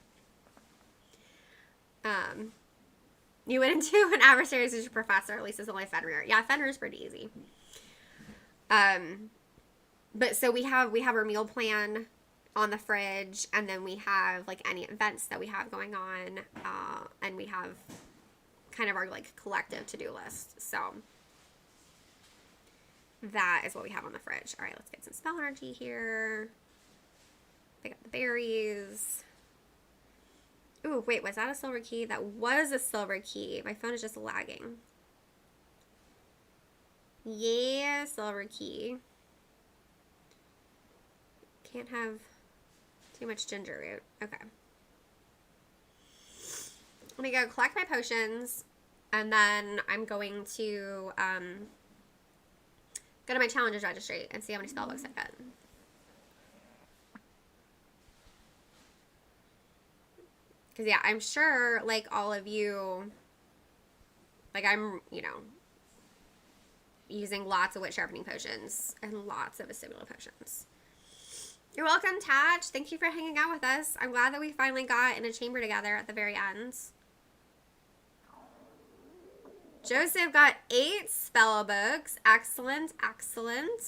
You went into an adversaries as your professor. At least it's only Fenrir. Yeah, Fenrir's pretty easy. But so we have our meal plan on the fridge, and then we have like any events that we have going on, and we have kind of our like collective to-do list. So that is what we have on the fridge. All right, let's get some spell energy here. Pick up the berries. Ooh, wait, was that a silver key? That was a silver key. My phone is just lagging. Yeah, silver key. Can't have too much ginger root. Okay. I'm going to go collect my potions, and then I'm going to go to my challenges registry and see how many spellbooks I've got. Because, yeah, I'm sure, like, all of you, like, I'm, you know, using lots of wit sharpening potions and lots of stimulant potions. You're welcome, Tatch. Thank you for hanging out with us. I'm glad that we finally got in a chamber together at the very end. Joseph got 8 spell books. Excellent, excellent.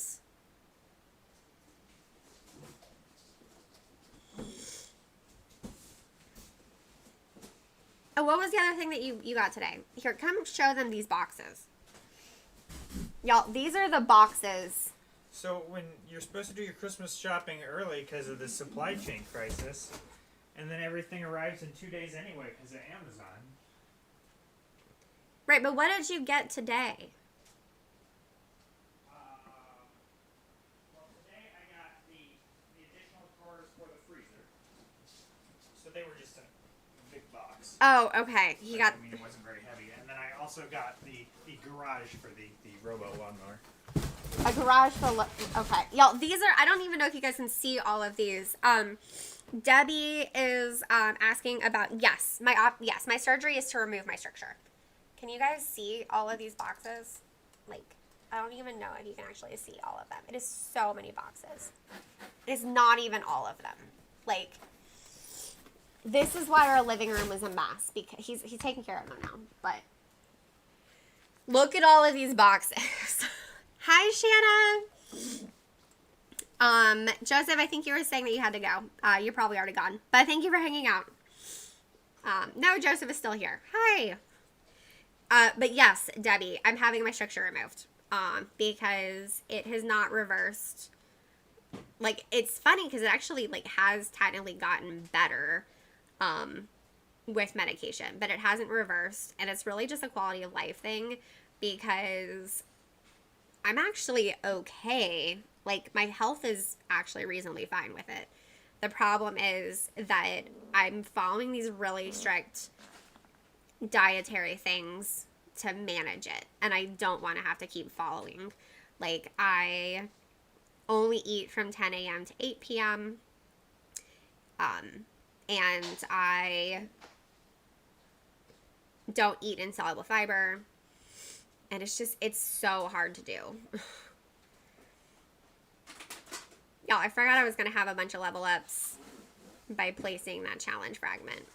Oh, what was the other thing that you got today? Here, come show them these boxes. Y'all, these are the boxes. So when you're supposed to do your Christmas shopping early because of the supply chain crisis, and then everything arrives in 2 days anyway because of Amazon. Right, but what did you get today? Well, today I got the additional drawers for the freezer. So they were just a big box. Oh, okay. I mean, it wasn't very heavy. And then I also got the garage for the robo lawnmower. A garage full of, okay. Y'all, these are, I don't even know if you guys can see all of these. Debbie is asking about, yes, my surgery is to remove my stricture. Can you guys see all of these boxes? Like, I don't even know if you can actually see all of them. It is so many boxes. It is not even all of them. Like, this is why our living room is a mess, because he's taking care of them now. But look at all of these boxes. Hi, Shanna. Joseph, I think you were saying that you had to go. You're probably already gone. But thank you for hanging out. No, Joseph is still here. Hi. But yes, Debbie, I'm having my stricture removed. Because it has not reversed. Like, it's funny because it actually, like, has technically gotten better, with medication. But it hasn't reversed. And it's really just a quality of life thing. Because I'm actually okay. Like, my health is actually reasonably fine with it. The problem is that I'm following these really strict dietary things to manage it. And I don't want to have to keep following. Like, I only eat from 10 a.m. to 8 p.m. And I don't eat insoluble fiber. And it's so hard to do. Y'all, I forgot I was going to have a bunch of level ups by placing that challenge fragment.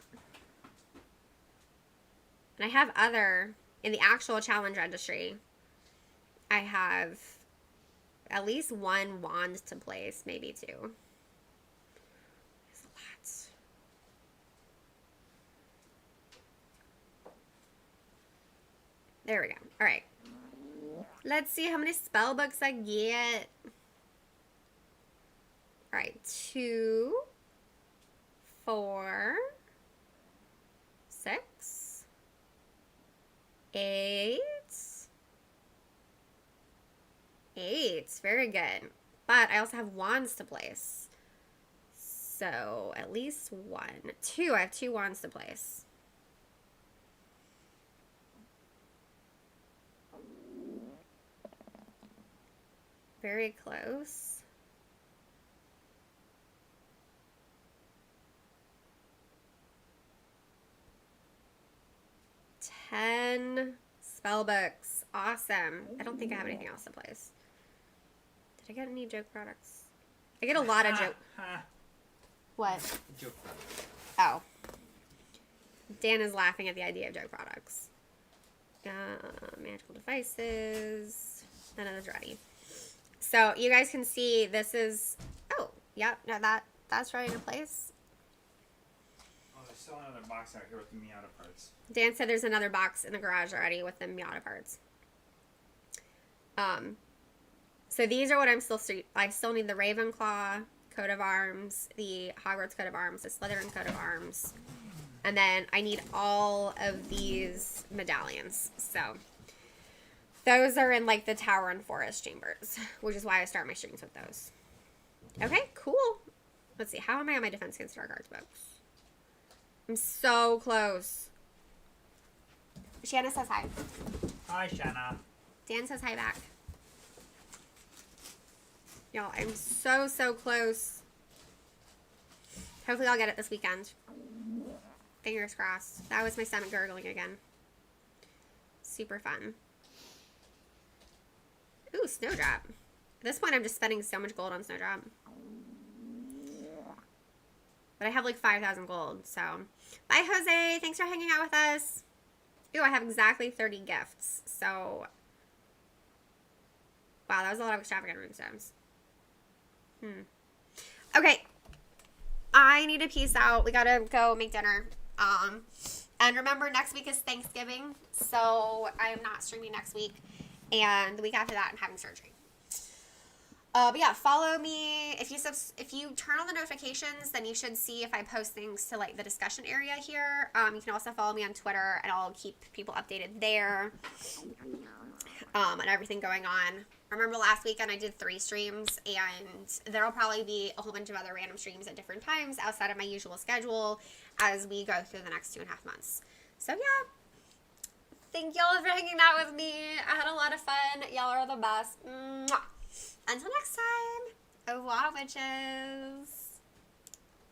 And I have in the actual challenge registry, I have at least 1 wand to place, maybe 2. There's a lot. There we go. All right. Let's see how many spell books I get. All right. 2, 4, 6, 8. 8. Very good. But I also have wands to place. So at least 1. 2. I have 2 wands to place. Very close. Ten spell books. Awesome. I don't think I have anything else to place. Did I get any joke products? I get a lot of joke. What? Joke products. Oh. Dan is laughing at the idea of joke products. Magical devices. None of those ready. So you guys can see this is. Oh, yep. No, that's ready to place. Oh, there's still another box out here with the Miata parts. Dan said there's another box in the garage already with the Miata parts. So these are what I still need the Ravenclaw coat of arms, the Hogwarts coat of arms, the Slytherin coat of arms, and then I need all of these medallions. So those are in like the Tower and Forest chambers, which is why I start my streams with those. Okay, cool. Let's see. How am I on my Defense Against Dark Arts books? I'm so close. Shanna says hi. Hi, Shanna. Dan says hi back. Y'all, I'm so close. Hopefully I'll get it this weekend. Fingers crossed. That was my stomach gurgling again. Super fun. Ooh, Snowdrop. At this point, I'm just spending so much gold on Snowdrop. But I have like 5,000 gold, so. Bye, Jose. Thanks for hanging out with us. Ooh, I have exactly 30 gifts, so. Wow, that was a lot of extravagant runestones. Okay. I need to peace out. We gotta go make dinner. And remember, next week is Thanksgiving, so I am not streaming next week. And the week after that, I'm having surgery. But yeah, follow me. If you turn on the notifications, then you should see if I post things to like the discussion area here. You can also follow me on Twitter, and I'll keep people updated there. And everything going on. Remember last weekend I did 3 streams, and there'll probably be a whole bunch of other random streams at different times outside of my usual schedule as we go through the next 2.5 months. So yeah. Thank y'all for hanging out with me. I had a lot of fun. Y'all are the best. Mwah. Until next time. Au revoir, witches.